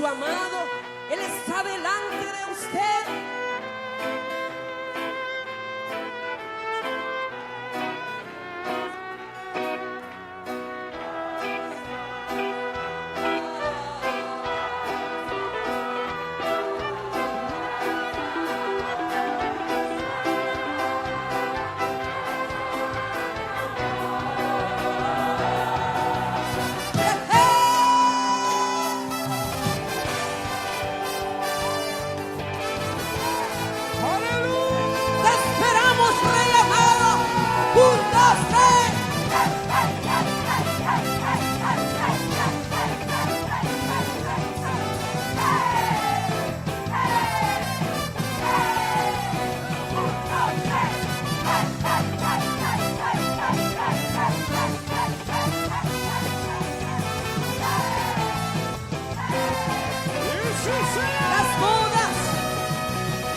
su amado. Él está delante de usted.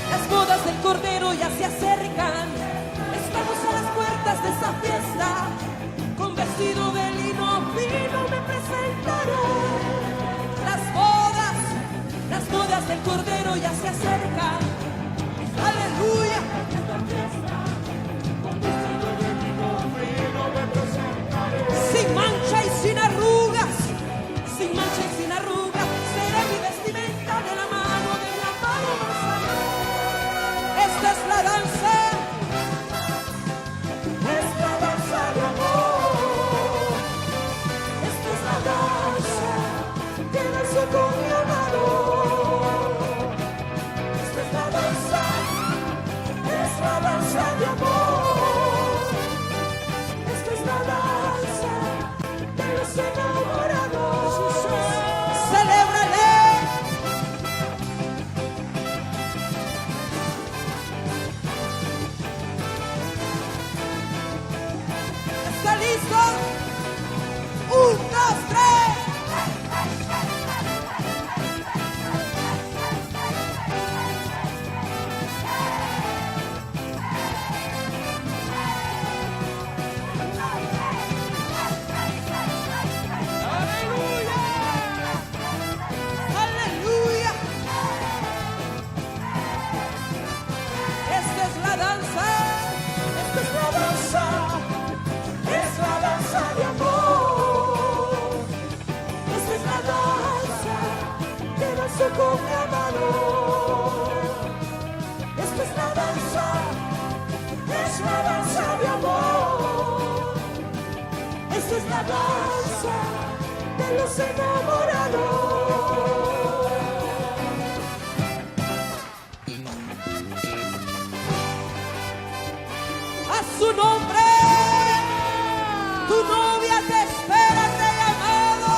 Las bodas del Cordero ya se acercan. Estamos a las puertas de esta fiesta. Con vestido de lino fino me presentaré. Las bodas del Cordero ya se acercan. Aleluya. Sin mancha y sin arrugas, sin mancha y sin arrugas, será mi vestimenta de la mano más allá. Esta es la danza. Es la danza de amor. Esta es la danza que danzo con mi amado. Esta es la danza de amor. Esta es la danza de los enamorados. ¡Celébrale! ¿Está listo? 1, 2, 3. Con mi amado. Esta es la danza de amor. Esta es la danza de los enamorados. A su nombre, tu novia te espera, rey amado.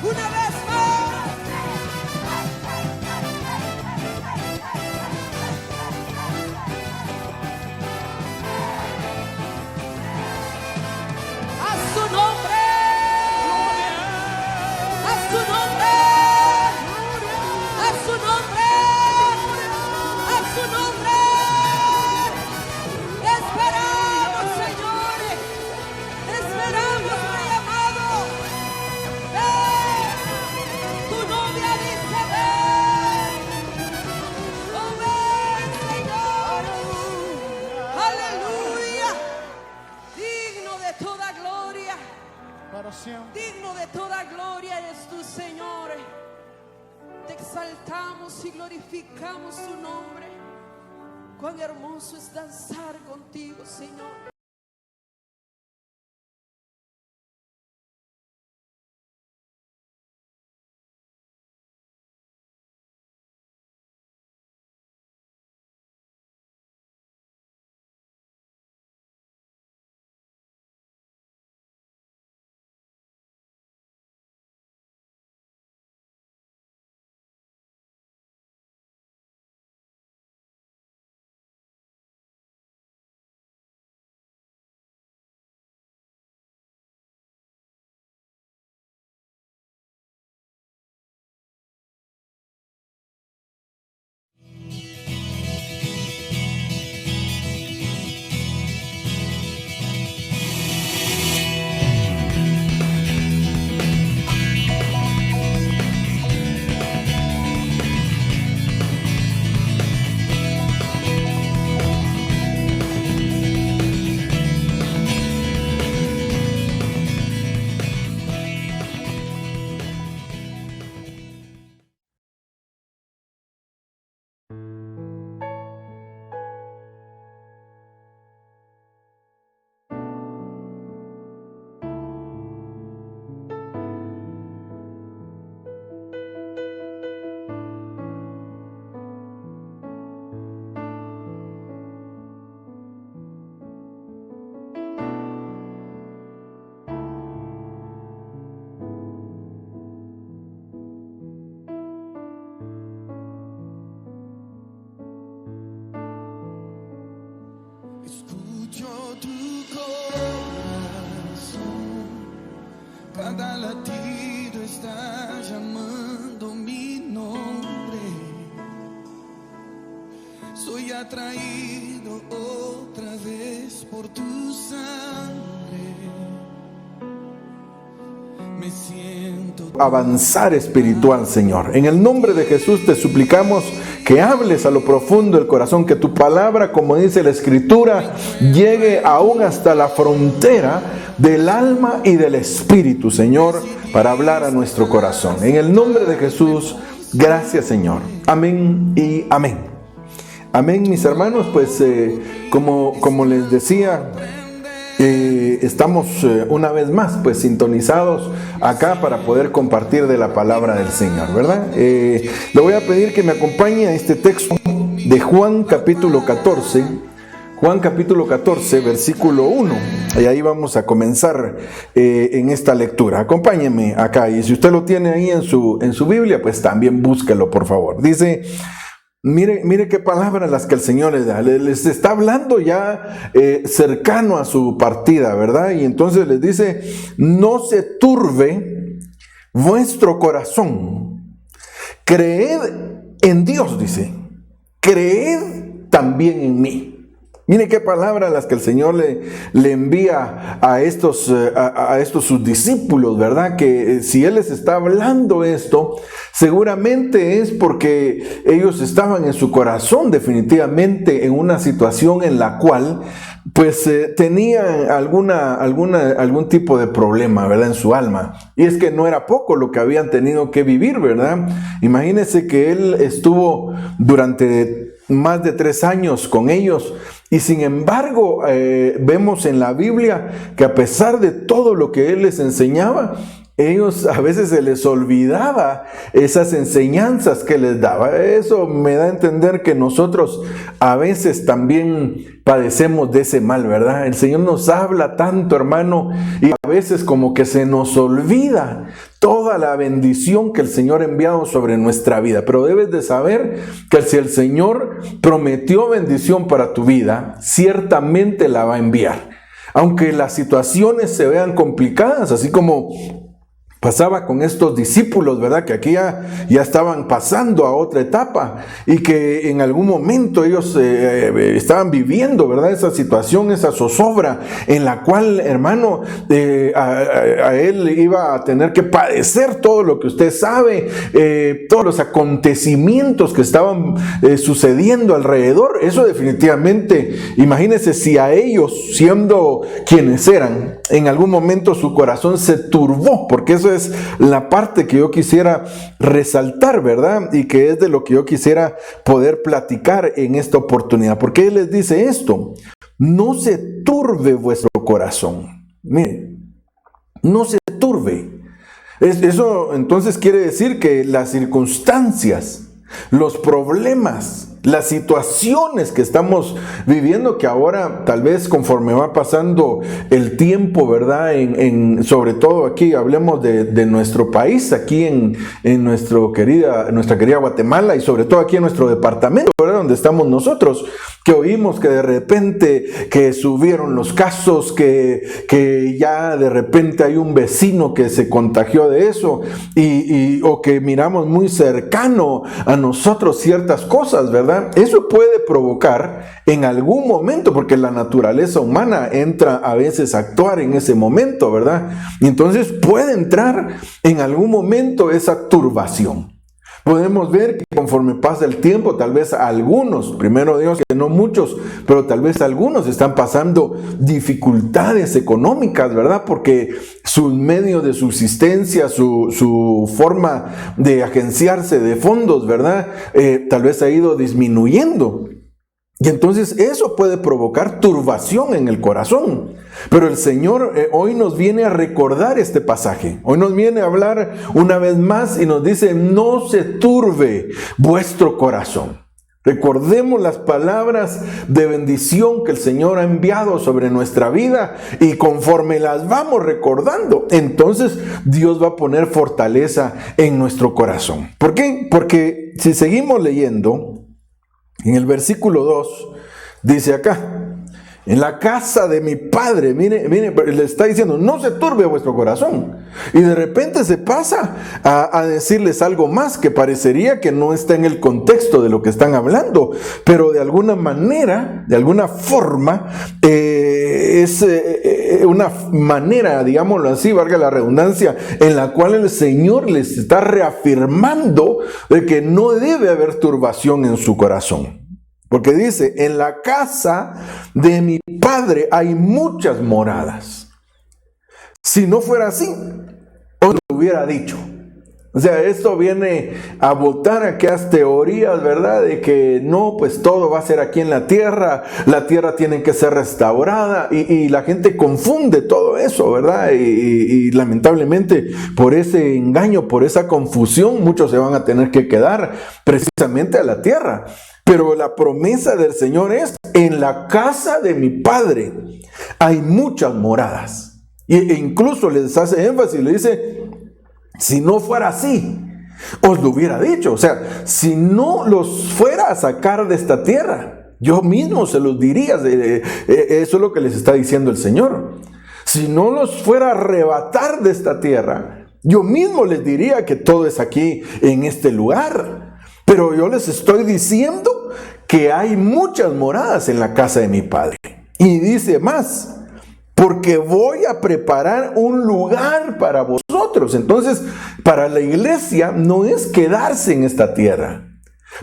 Una vez más. A su nombre. A su nombre. A su nombre. A su nombre. Esperamos, señores. Esperamos, rey amado. Tu novia dice ven. Oh, ven, Señor. Aleluya. Digno de toda gloria. Para siempre. Digno de toda gloria eres tú, Señor. Te exaltamos y glorificamos tu nombre. Cuán hermoso es danzar contigo, Señor. ha traído otra vez por tu sangre. Me siento avanzar espiritual, Señor. En el nombre de Jesús te suplicamos que hables a lo profundo del corazón, que tu palabra, como dice la Escritura, llegue aún hasta la frontera del alma y del espíritu, Señor, para hablar a nuestro corazón. En el nombre de Jesús, gracias, Señor. Amén y amén. Amén, mis hermanos. Pues como les decía, estamos una vez más pues sintonizados acá para poder compartir de la palabra del Señor, ¿verdad? Le voy a pedir que me acompañe a este texto de Juan capítulo 14, versículo 1, y ahí vamos a comenzar en esta lectura. Acompáñeme acá, y si usted lo tiene ahí en su Biblia, pues también búsquelo, por favor. Dice: Mire qué palabras las que el Señor les da. Les está hablando ya cercano a su partida, ¿verdad? Y entonces les dice: no se turbe vuestro corazón. Creed en Dios, dice. Creed también en mí. Mire qué palabras las que el Señor le envía a estos sus discípulos, ¿verdad? Que si Él les está hablando esto, seguramente es porque ellos estaban en su corazón definitivamente en una situación en la cual pues tenían algún tipo de problema, ¿verdad? En su alma. Y es que no era poco lo que habían tenido que vivir, ¿verdad? Imagínense que Él estuvo durante más de 3 años con ellos, y sin embargo vemos en la Biblia que a pesar de todo lo que Él les enseñaba, ellos a veces se les olvidaba esas enseñanzas que les daba. Eso me da a entender que nosotros a veces también padecemos de ese mal, ¿verdad? El Señor nos habla tanto, hermano, y a veces como que se nos olvida toda la bendición que el Señor ha enviado sobre nuestra vida. Pero debes de saber que si el Señor prometió bendición para tu vida, ciertamente la va a enviar. Aunque las situaciones se vean complicadas, así como pasaba con estos discípulos, ¿verdad? Que aquí ya estaban pasando a otra etapa, y que en algún momento ellos estaban viviendo, ¿verdad? Esa situación, esa zozobra en la cual, hermano, a él iba a tener que padecer todo lo que usted sabe, todos los acontecimientos que estaban sucediendo alrededor. Eso definitivamente, imagínense si a ellos, siendo quienes eran, en algún momento su corazón se turbó, porque eso es la parte que yo quisiera resaltar, ¿verdad? Y que es de lo que yo quisiera poder platicar en esta oportunidad. ¿Por qué Él les dice esto? No se turbe vuestro corazón. Mire, no se turbe. Eso entonces quiere decir que las circunstancias, los problemas, las situaciones que estamos viviendo, que ahora tal vez conforme va pasando el tiempo, ¿verdad? Sobre todo aquí, hablemos de nuestro país, aquí en nuestra querida Guatemala, y sobre todo aquí en nuestro departamento, ¿verdad? Donde estamos nosotros, que oímos que de repente que subieron los casos, que ya de repente hay un vecino que se contagió de eso, o que miramos muy cercano a nosotros ciertas cosas, ¿verdad? Eso puede provocar en algún momento, porque la naturaleza humana entra a veces a actuar en ese momento, ¿verdad? Y entonces puede entrar en algún momento esa turbación. Podemos ver que conforme pasa el tiempo, tal vez algunos, primero Dios que no muchos, pero tal vez algunos están pasando dificultades económicas, ¿verdad? Porque sus medios de subsistencia, su forma de agenciarse de fondos, ¿verdad? Tal vez ha ido disminuyendo. Y entonces eso puede provocar turbación en el corazón. Pero el Señor hoy nos viene a recordar este pasaje. Hoy nos viene a hablar una vez más y nos dice: no se turbe vuestro corazón. Recordemos las palabras de bendición que el Señor ha enviado sobre nuestra vida, y conforme las vamos recordando, entonces Dios va a poner fortaleza en nuestro corazón. ¿Por qué? Porque si seguimos leyendo, en el versículo 2 dice acá: En la casa de mi Padre, mire, le está diciendo, no se turbe vuestro corazón. Y de repente se pasa a decirles algo más que parecería que no está en el contexto de lo que están hablando, pero de alguna manera, de alguna forma, es una manera, digámoslo así, valga la redundancia, en la cual el Señor les está reafirmando de que no debe haber turbación en su corazón. Porque dice, en la casa de mi Padre hay muchas moradas. Si no fuera así, os lo hubiera dicho. O sea, esto viene a botar aquellas teorías, ¿verdad? De que no, pues todo va a ser aquí en la tierra tiene que ser restaurada, y la gente confunde todo eso, ¿verdad? Y lamentablemente por ese engaño, por esa confusión, muchos se van a tener que quedar precisamente a la tierra. Pero la promesa del Señor es, en la casa de mi Padre hay muchas moradas. E incluso les hace énfasis, le dice, si no fuera así, os lo hubiera dicho. O sea, si no los fuera a sacar de esta tierra, yo mismo se los diría. Eso es lo que les está diciendo el Señor. Si no los fuera a arrebatar de esta tierra, yo mismo les diría que todo es aquí en este lugar. Pero yo les estoy diciendo que hay muchas moradas en la casa de mi Padre. Y dice más, porque voy a preparar un lugar para vosotros. Entonces, para la iglesia no es quedarse en esta tierra.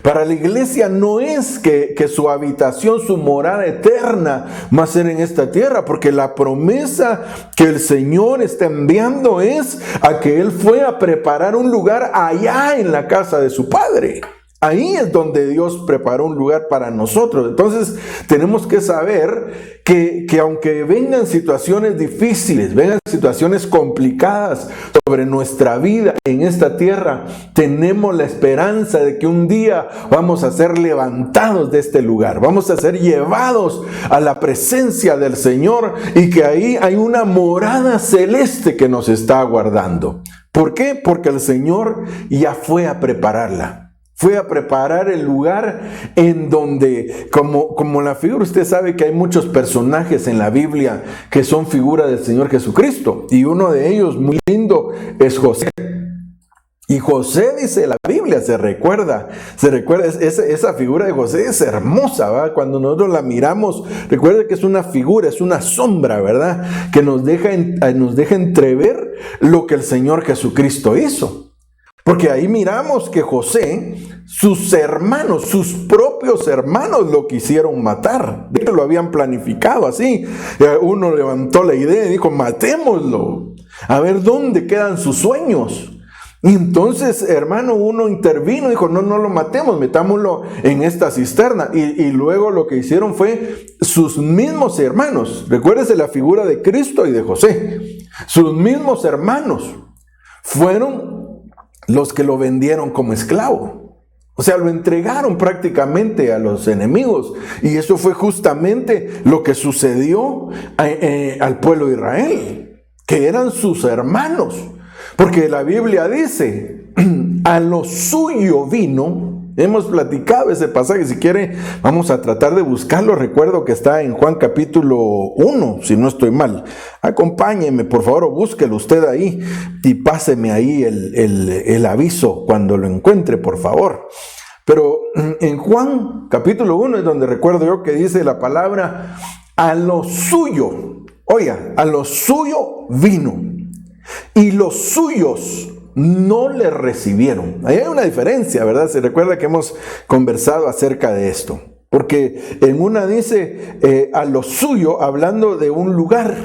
Para la iglesia no es que su habitación, su morada eterna va a ser en esta tierra, porque la promesa que el Señor está enviando es a que Él fue a preparar un lugar allá en la casa de su Padre. Ahí es donde Dios preparó un lugar para nosotros. Entonces tenemos que saber que aunque vengan situaciones difíciles, vengan situaciones complicadas sobre nuestra vida en esta tierra, tenemos la esperanza de que un día vamos a ser levantados de este lugar, vamos a ser llevados a la presencia del Señor, y que ahí hay una morada celeste que nos está aguardando. ¿Por qué? Porque el Señor ya fue a prepararla. Fue a preparar el lugar en donde, como la figura, usted sabe que hay muchos personajes en la Biblia que son figura del Señor Jesucristo. Y uno de ellos, muy lindo, es José. Y José, dice la Biblia, se recuerda, esa figura de José es hermosa, ¿verdad? Cuando nosotros la miramos, recuerde que es una figura, es una sombra, ¿verdad? Que nos deja entrever lo que el Señor Jesucristo hizo. Porque ahí miramos que José, sus hermanos, sus propios hermanos lo quisieron matar. De hecho, lo habían planificado así. Uno levantó la idea y dijo, matémoslo. A ver dónde quedan sus sueños. Y entonces, hermano, uno intervino y dijo, no lo matemos, metámoslo en esta cisterna. Y luego lo que hicieron fue sus mismos hermanos. Recuérdese la figura de Cristo y de José. Sus mismos hermanos fueron los que lo vendieron como esclavo. O sea, lo entregaron prácticamente a los enemigos. Y eso fue justamente lo que sucedió al pueblo de Israel, que eran sus hermanos. Porque la Biblia dice, a lo suyo vino. Hemos platicado ese pasaje, si quiere vamos a tratar de buscarlo. Recuerdo que está en Juan capítulo 1, si no estoy mal. Acompáñeme, por favor, o búsquelo usted ahí y páseme ahí el aviso cuando lo encuentre, por favor. Pero en Juan capítulo 1 es donde recuerdo yo que dice la palabra, a lo suyo, oiga, a lo suyo vino, y los suyos no le recibieron. Ahí hay una diferencia, ¿verdad? Se recuerda que hemos conversado acerca de esto. Porque en una dice a lo suyo, hablando de un lugar.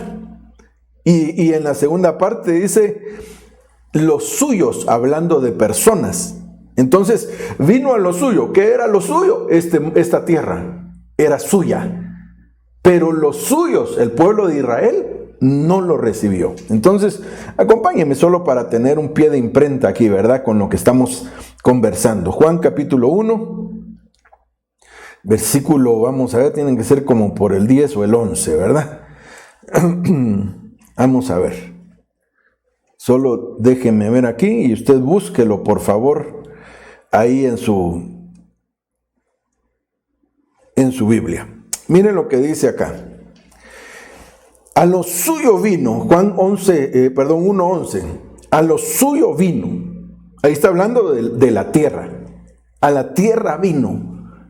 Y en la segunda parte dice los suyos, hablando de personas. Entonces vino a lo suyo. ¿Qué era lo suyo? Esta tierra era suya. Pero los suyos, el pueblo de Israel, no lo recibió. Entonces, acompáñenme solo para tener un pie de imprenta aquí, ¿verdad? Con lo que estamos conversando. Juan capítulo 1, versículo, vamos a ver, tienen que ser como por el 10 o el 11, ¿verdad? Vamos a ver. Solo déjenme ver aquí y usted búsquelo, por favor, ahí en su Biblia. Miren lo que dice acá. A lo suyo vino, Juan 1:11, a lo suyo vino. Ahí está hablando de la tierra. A la tierra vino.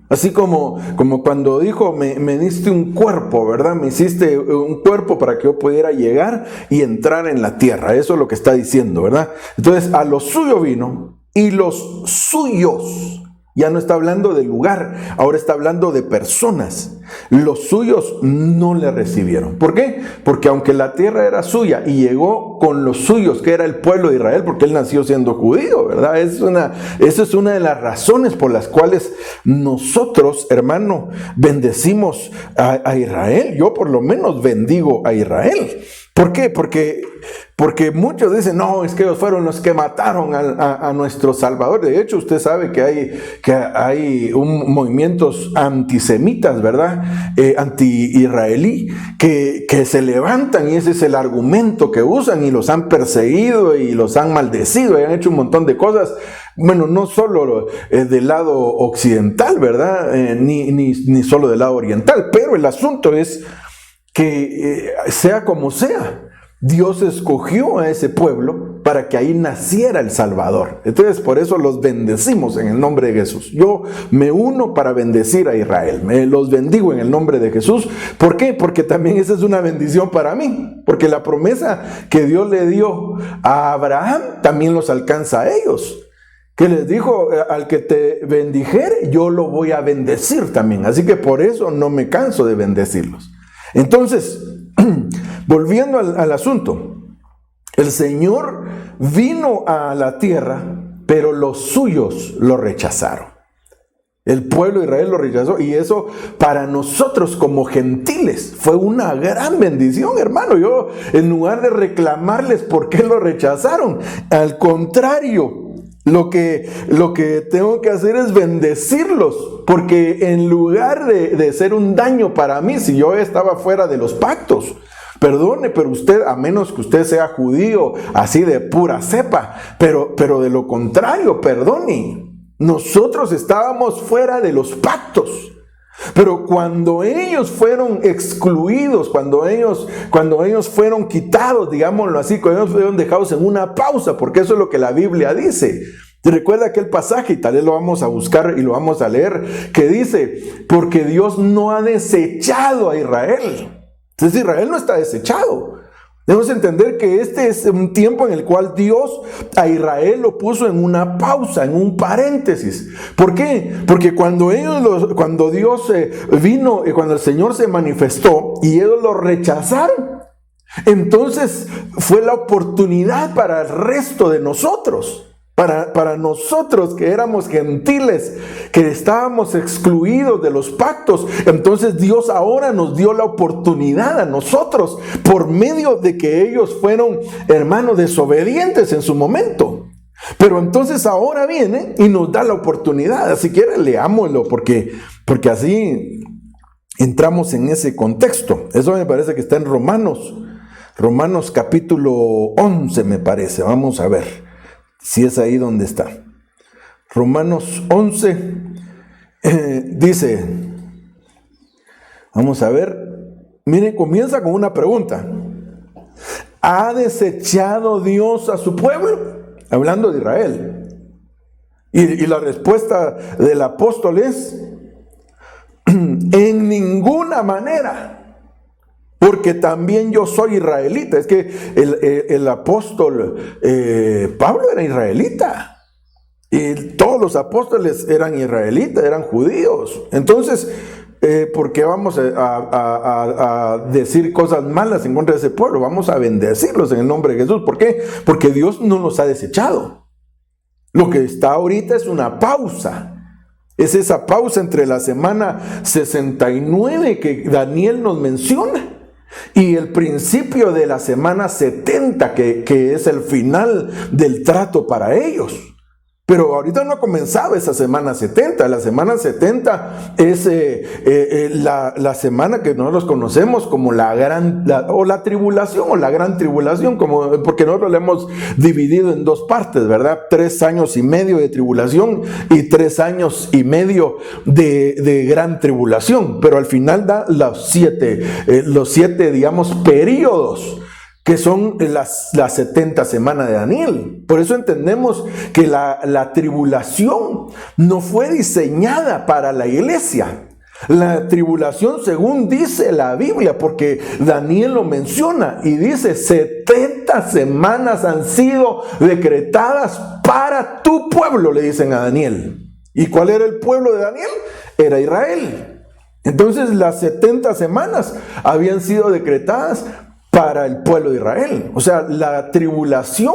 Así como cuando dijo, me diste un cuerpo, ¿verdad? Me hiciste un cuerpo para que yo pudiera llegar y entrar en la tierra. Eso es lo que está diciendo, ¿verdad? Entonces, a lo suyo vino y los suyos. Ya no está hablando de lugar, ahora está hablando de personas. Los suyos no le recibieron. ¿Por qué? Porque aunque la tierra era suya y llegó con los suyos, que era el pueblo de Israel, porque él nació siendo judío, ¿verdad? Esa es una de las razones por las cuales nosotros, hermano, bendecimos a Israel. Yo por lo menos bendigo a Israel. ¿Por qué? Porque muchos dicen, no, es que ellos fueron los que mataron a nuestro Salvador. De hecho, usted sabe que hay movimientos antisemitas, ¿verdad? Anti-israelí, que se levantan y ese es el argumento que usan y los han perseguido y los han maldecido y han hecho un montón de cosas. Bueno, no solo del lado occidental, ¿verdad? Ni solo del lado oriental, pero el asunto es que sea como sea, Dios escogió a ese pueblo para que ahí naciera el Salvador. Entonces, por eso los bendecimos en el nombre de Jesús. Yo me uno para bendecir a Israel. Los bendigo en el nombre de Jesús. ¿Por qué? Porque también esa es una bendición para mí. Porque la promesa que Dios le dio a Abraham también los alcanza a ellos. Que les dijo, al que te bendijere, yo lo voy a bendecir también. Así que por eso no me canso de bendecirlos. Entonces, volviendo al asunto, el Señor vino a la tierra, pero los suyos lo rechazaron. El pueblo de Israel lo rechazó y eso para nosotros como gentiles fue una gran bendición, hermano. Yo, en lugar de reclamarles por qué lo rechazaron, al contrario, lo que tengo que hacer es bendecirlos, porque en lugar de ser un daño para mí, si yo estaba fuera de los pactos, perdone, pero usted, a menos que usted sea judío, así de pura cepa, pero de lo contrario, perdone, nosotros estábamos fuera de los pactos. Pero cuando ellos fueron excluidos, cuando ellos fueron quitados, digámoslo así, cuando ellos fueron dejados en una pausa, porque eso es lo que la Biblia dice. ¿Te recuerda aquel pasaje? Y tal vez lo vamos a buscar y lo vamos a leer, que dice, porque Dios no ha desechado a Israel. Entonces Israel no está desechado. Debemos entender que este es un tiempo en el cual Dios a Israel lo puso en una pausa, en un paréntesis. ¿Por qué? Porque cuando Dios vino y cuando el Señor se manifestó y ellos lo rechazaron, entonces fue la oportunidad para el resto de nosotros. Para nosotros que éramos gentiles, que estábamos excluidos de los pactos, entonces Dios ahora nos dio la oportunidad a nosotros, por medio de que ellos fueron, hermanos, desobedientes en su momento. Pero entonces ahora viene y nos da la oportunidad. Si quieren, leámoslo, porque así entramos en ese contexto. Eso me parece que está en Romanos capítulo 11, me parece. Vamos a ver si es ahí donde está. Romanos 11 dice, vamos a ver, miren, comienza con una pregunta. ¿Ha desechado Dios a su pueblo? Hablando de Israel. Y la respuesta del apóstol es, en ninguna manera. Porque también yo soy israelita. Es que el apóstol Pablo era israelita. Y todos los apóstoles eran israelitas, eran judíos. Entonces, ¿por qué vamos a decir cosas malas en contra de ese pueblo? Vamos a bendecirlos en el nombre de Jesús. ¿Por qué? Porque Dios no los ha desechado. Lo que está ahorita es una pausa. Es esa pausa entre la semana 69 que Daniel nos menciona y el principio de la semana 70, que es el final del trato para ellos. Pero ahorita no ha comenzado esa semana 70. La semana 70 es la semana que nosotros conocemos como la tribulación o la gran tribulación, porque nosotros la hemos dividido en dos partes, ¿verdad? 3 años y medio de tribulación y 3 años y medio de gran tribulación. Pero al final da los siete, digamos, periodos, que son las 70 semanas de Daniel. Por eso entendemos que la tribulación no fue diseñada para la iglesia. La tribulación, según dice la Biblia, porque Daniel lo menciona y dice, 70 semanas han sido decretadas para tu pueblo, le dicen a Daniel. ¿Y cuál era el pueblo de Daniel? Era Israel. Entonces las 70 semanas habían sido decretadas para el pueblo de Israel. O sea, la tribulación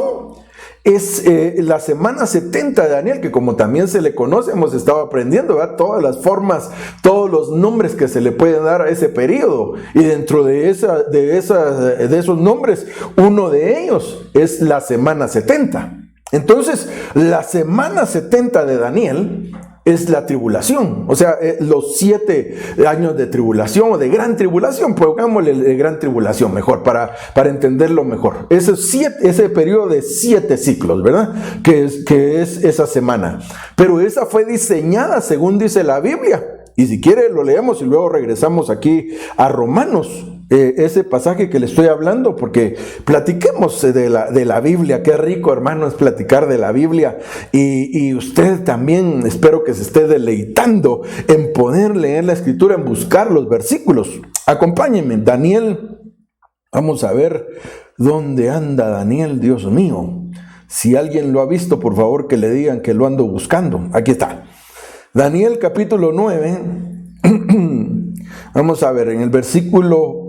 es la semana 70 de Daniel, que como también se le conoce, hemos estado aprendiendo, ¿verdad? Todas las formas, todos los nombres que se le pueden dar a ese periodo. Y dentro de esos nombres, uno de ellos es la semana 70. Entonces, la semana 70 de Daniel es la tribulación, o sea, los 7 años de tribulación o de gran tribulación, pongámosle de gran tribulación mejor, para entenderlo mejor. Ese periodo de 7 ciclos, ¿verdad? Que es esa semana. Pero esa fue diseñada según dice la Biblia. Y si quiere lo leemos y luego regresamos aquí a Romanos. Ese pasaje que le estoy hablando, porque platiquemos de la Biblia. Qué rico, hermano, es platicar de la Biblia, y usted también espero que se esté deleitando en poder leer la escritura, en buscar los versículos. Acompáñenme, Daniel. Vamos a ver dónde anda Daniel, Dios mío. Si alguien lo ha visto, por favor que le digan que lo ando buscando. Aquí está, Daniel capítulo 9. Vamos a ver en el versículo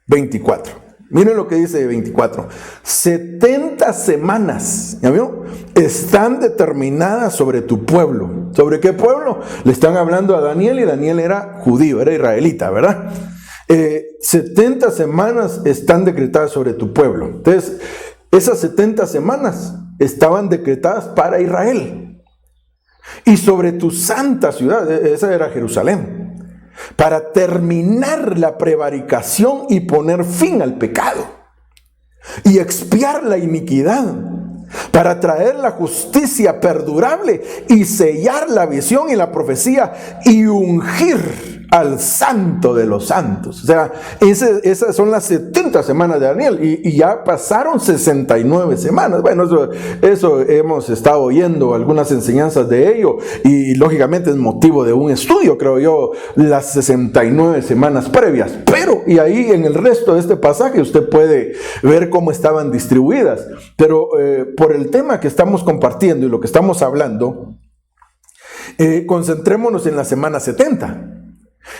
24. Miren lo que dice 24. 70 semanas, ¿ya vio? Están determinadas sobre tu pueblo. ¿Sobre qué pueblo? Le están hablando a Daniel, y Daniel era judío, era israelita, ¿verdad? 70 semanas están decretadas sobre tu pueblo. Entonces, esas 70 semanas estaban decretadas para Israel. Y sobre tu santa ciudad, esa era Jerusalén, para terminar la prevaricación y poner fin al pecado, y expiar la iniquidad, para traer la justicia perdurable, y sellar la visión y la profecía, y ungir al santo de los santos. O sea, esas son las 70 semanas de Daniel, y ya pasaron 69 semanas. Bueno, eso hemos estado oyendo algunas enseñanzas de ello, y lógicamente es motivo de un estudio, creo yo, las 69 semanas previas. Pero, y ahí en el resto de este pasaje usted puede ver cómo estaban distribuidas. Pero por el tema que estamos compartiendo y lo que estamos hablando, concentrémonos en la semana 70.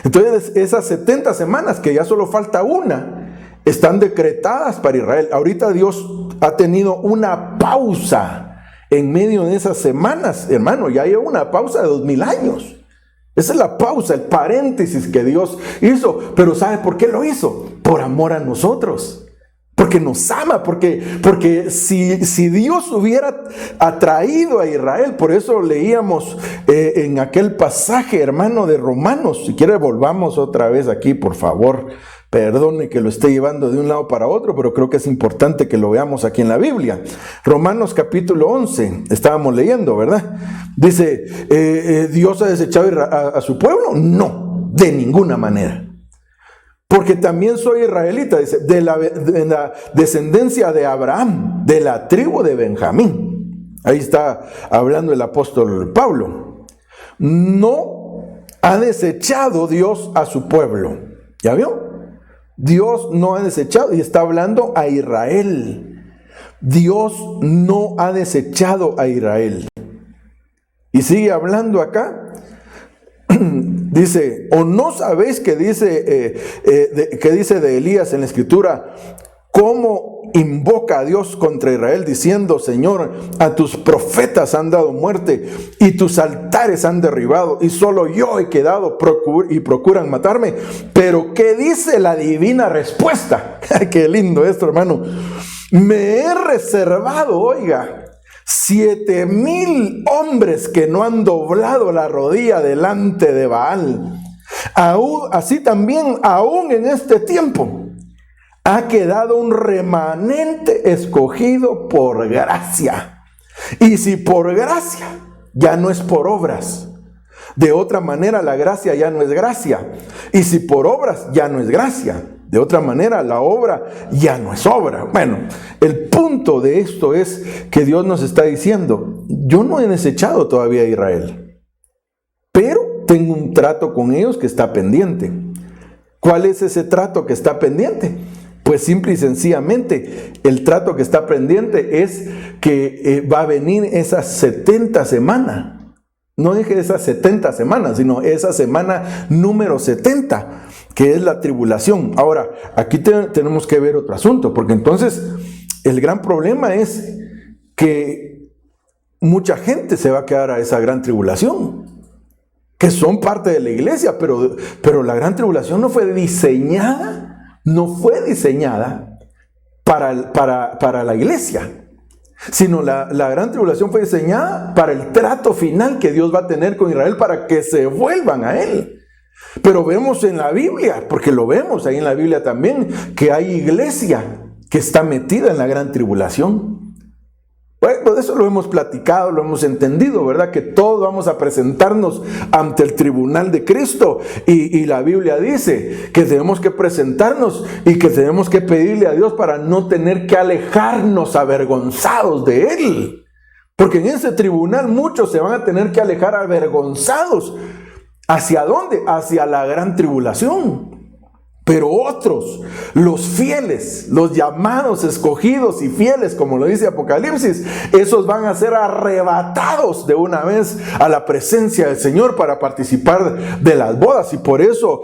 Entonces, esas 70 semanas, que ya solo falta una, están decretadas para Israel. Ahorita Dios ha tenido una pausa en medio de esas semanas, hermano. Ya hay una pausa de 2000 años. Esa es la pausa, el paréntesis que Dios hizo. Pero ¿sabe por qué lo hizo? Por amor a nosotros. Porque nos ama, porque si Dios hubiera atraído a Israel, por eso leíamos en aquel pasaje, hermano, de Romanos. Si quiere volvamos otra vez aquí, por favor. Perdone que lo esté llevando de un lado para otro, pero creo que es importante que lo veamos aquí en la Biblia. Romanos capítulo 11, estábamos leyendo, ¿verdad? Dice, ¿Dios ha desechado a su pueblo? No, de ninguna manera. Porque también soy israelita, dice, de la descendencia de Abraham, de la tribu de Benjamín. Ahí está hablando el apóstol Pablo. No ha desechado Dios a su pueblo. ¿Ya vio? Dios no ha desechado, y está hablando a Israel. Dios no ha desechado a Israel. Y sigue hablando acá. Dice, ¿o no sabéis que dice de Elías en la escritura, cómo invoca a Dios contra Israel diciendo, Señor, a tus profetas han dado muerte y tus altares han derribado y solo yo he quedado y procuran matarme? Pero ¿qué dice la divina respuesta? Qué lindo esto, hermano. Me he reservado, oiga, 7,000 hombres que no han doblado la rodilla delante de Baal. Así también, aún en este tiempo, ha quedado un remanente escogido por gracia. Y si por gracia, ya no es por obras. De otra manera, la gracia ya no es gracia. Y si por obras, ya no es gracia. De otra manera, la obra ya no es obra. Bueno, el punto de esto es que Dios nos está diciendo, yo no he desechado todavía a Israel, pero tengo un trato con ellos que está pendiente. ¿Cuál es ese trato que está pendiente? Pues simple y sencillamente, el trato que está pendiente es que va a venir esas 70 semanas. No dije esas 70 semanas, sino esa semana número 70, que es la tribulación. Ahora, aquí tenemos que ver otro asunto, porque entonces el gran problema es que mucha gente se va a quedar a esa gran tribulación, que son parte de la iglesia, pero la gran tribulación no fue diseñada para la iglesia, sino la gran tribulación fue diseñada para el trato final que Dios va a tener con Israel para que se vuelvan a Él. Pero vemos en la Biblia, porque lo vemos ahí en la Biblia también, que hay iglesia que está metida en la gran tribulación. Bueno, de eso lo hemos platicado, lo hemos entendido, ¿verdad? Que todos vamos a presentarnos ante el tribunal de Cristo. Y la Biblia dice que tenemos que presentarnos y que tenemos que pedirle a Dios para no tener que alejarnos avergonzados de Él. Porque en ese tribunal muchos se van a tener que alejar avergonzados. ¿Hacia dónde? Hacia la gran tribulación. Pero otros, los fieles, los llamados, escogidos y fieles, como lo dice Apocalipsis, esos van a ser arrebatados de una vez a la presencia del Señor para participar de las bodas. Y por eso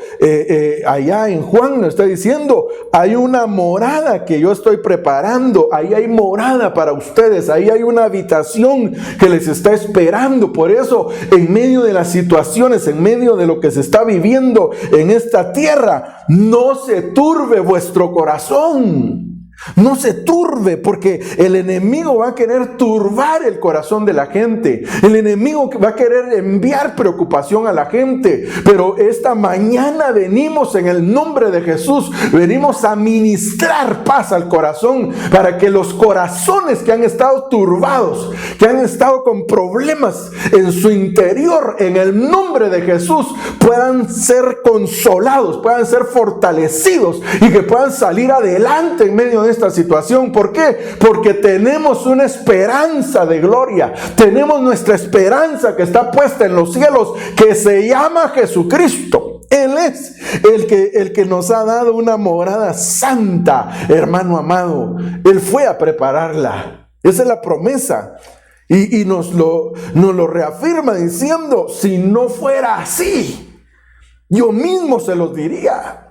allá en Juan nos está diciendo, hay una morada que yo estoy preparando, ahí hay morada para ustedes, ahí hay una habitación que les está esperando. Por eso, en medio de las situaciones, en medio de lo que se está viviendo en esta tierra, no se turbe vuestro corazón. No se turbe, porque el enemigo va a querer turbar el corazón de la gente. El enemigo va a querer enviar preocupación a la gente. Pero esta mañana venimos en el nombre de Jesús. Venimos a ministrar paz al corazón, para que los corazones que han estado turbados, que han estado con problemas en su interior, en el nombre de Jesús, puedan ser consolados, puedan ser fortalecidos y que puedan salir adelante en medio de esta situación. ¿Por qué? Porque tenemos una esperanza de gloria. Tenemos nuestra esperanza que está puesta en los cielos, que se llama Jesucristo. Él es el que nos ha dado una morada santa, hermano amado. Él fue a prepararla. Esa es la promesa. Y nos lo reafirma diciendo, si no fuera así, yo mismo se los diría.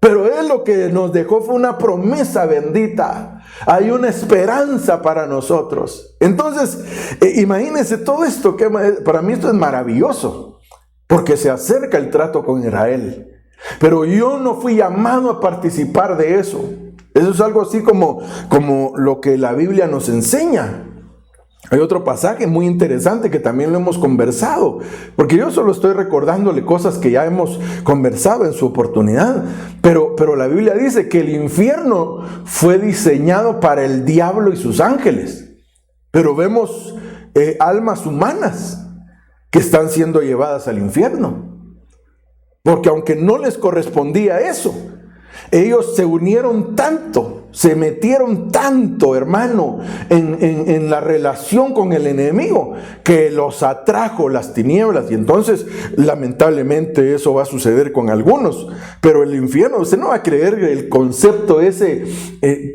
Pero Él lo que nos dejó fue una promesa bendita. Hay una esperanza para nosotros. Entonces, imagínense todo esto, que para mí esto es maravilloso, porque se acerca el trato con Israel. Pero yo no fui llamado a participar de eso. Eso es algo así como lo que la Biblia nos enseña. Hay otro pasaje muy interesante que también lo hemos conversado, porque yo solo estoy recordándole cosas que ya hemos conversado en su oportunidad, pero la Biblia dice que el infierno fue diseñado para el diablo y sus ángeles, pero vemos almas humanas que están siendo llevadas al infierno, porque aunque no les correspondía eso, ellos se unieron tanto, se metieron tanto, hermano, en la relación con el enemigo, que los atrajo las tinieblas. Y entonces, lamentablemente, eso va a suceder con algunos. Pero el infierno, usted no va a creer el concepto ese,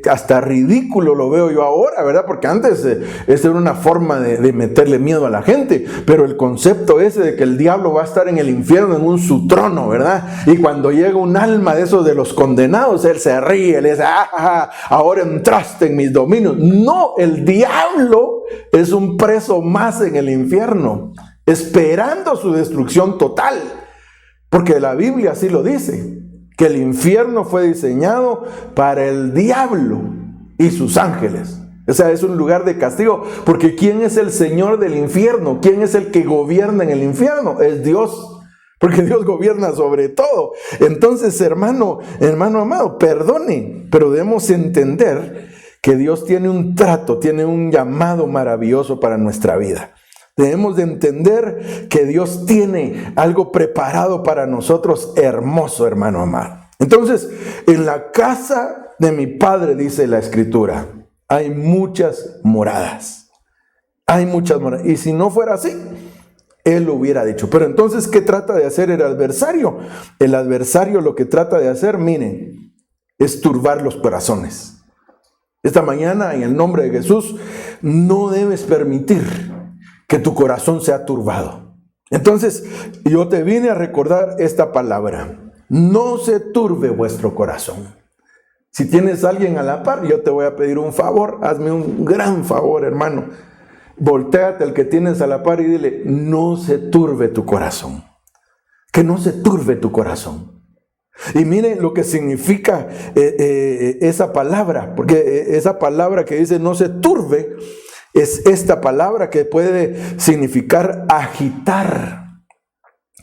hasta ridículo lo veo yo ahora, ¿verdad? Porque antes esa era una forma de meterle miedo a la gente. Pero el concepto ese de que el diablo va a estar en el infierno en su trono, ¿verdad? Y cuando llega un alma de esos de los condenados, él se ríe, le dice, ahora entraste en mis dominios. No, el diablo es un preso más en el infierno, esperando su destrucción total. Porque la Biblia así lo dice, que el infierno fue diseñado para el diablo y sus ángeles. O sea, es un lugar de castigo, porque ¿quién es el Señor del infierno? ¿Quién es el que gobierna en el infierno? Es Dios, porque Dios gobierna sobre todo. Entonces, hermano amado, perdone, pero debemos entender que Dios tiene un trato, tiene un llamado maravilloso para nuestra vida. Debemos de entender que Dios tiene algo preparado para nosotros hermoso, hermano amado. Entonces, en la casa de mi Padre, dice la Escritura, hay muchas moradas. Hay muchas moradas. Y si no fuera así, Él lo hubiera dicho. Pero entonces, ¿qué trata de hacer el adversario? El adversario lo que trata de hacer, miren, es turbar los corazones. Esta mañana, en el nombre de Jesús, no debes permitir que tu corazón sea turbado. Entonces, yo te vine a recordar esta palabra. No se turbe vuestro corazón. Si tienes a alguien a la par, yo te voy a pedir un favor. Hazme un gran favor, hermano. Voltéate al que tienes a la par y dile, no se turbe tu corazón. Que no se turbe tu corazón. Y miren lo que significa esa palabra. Porque esa palabra que dice no se turbe, es esta palabra que puede significar agitar,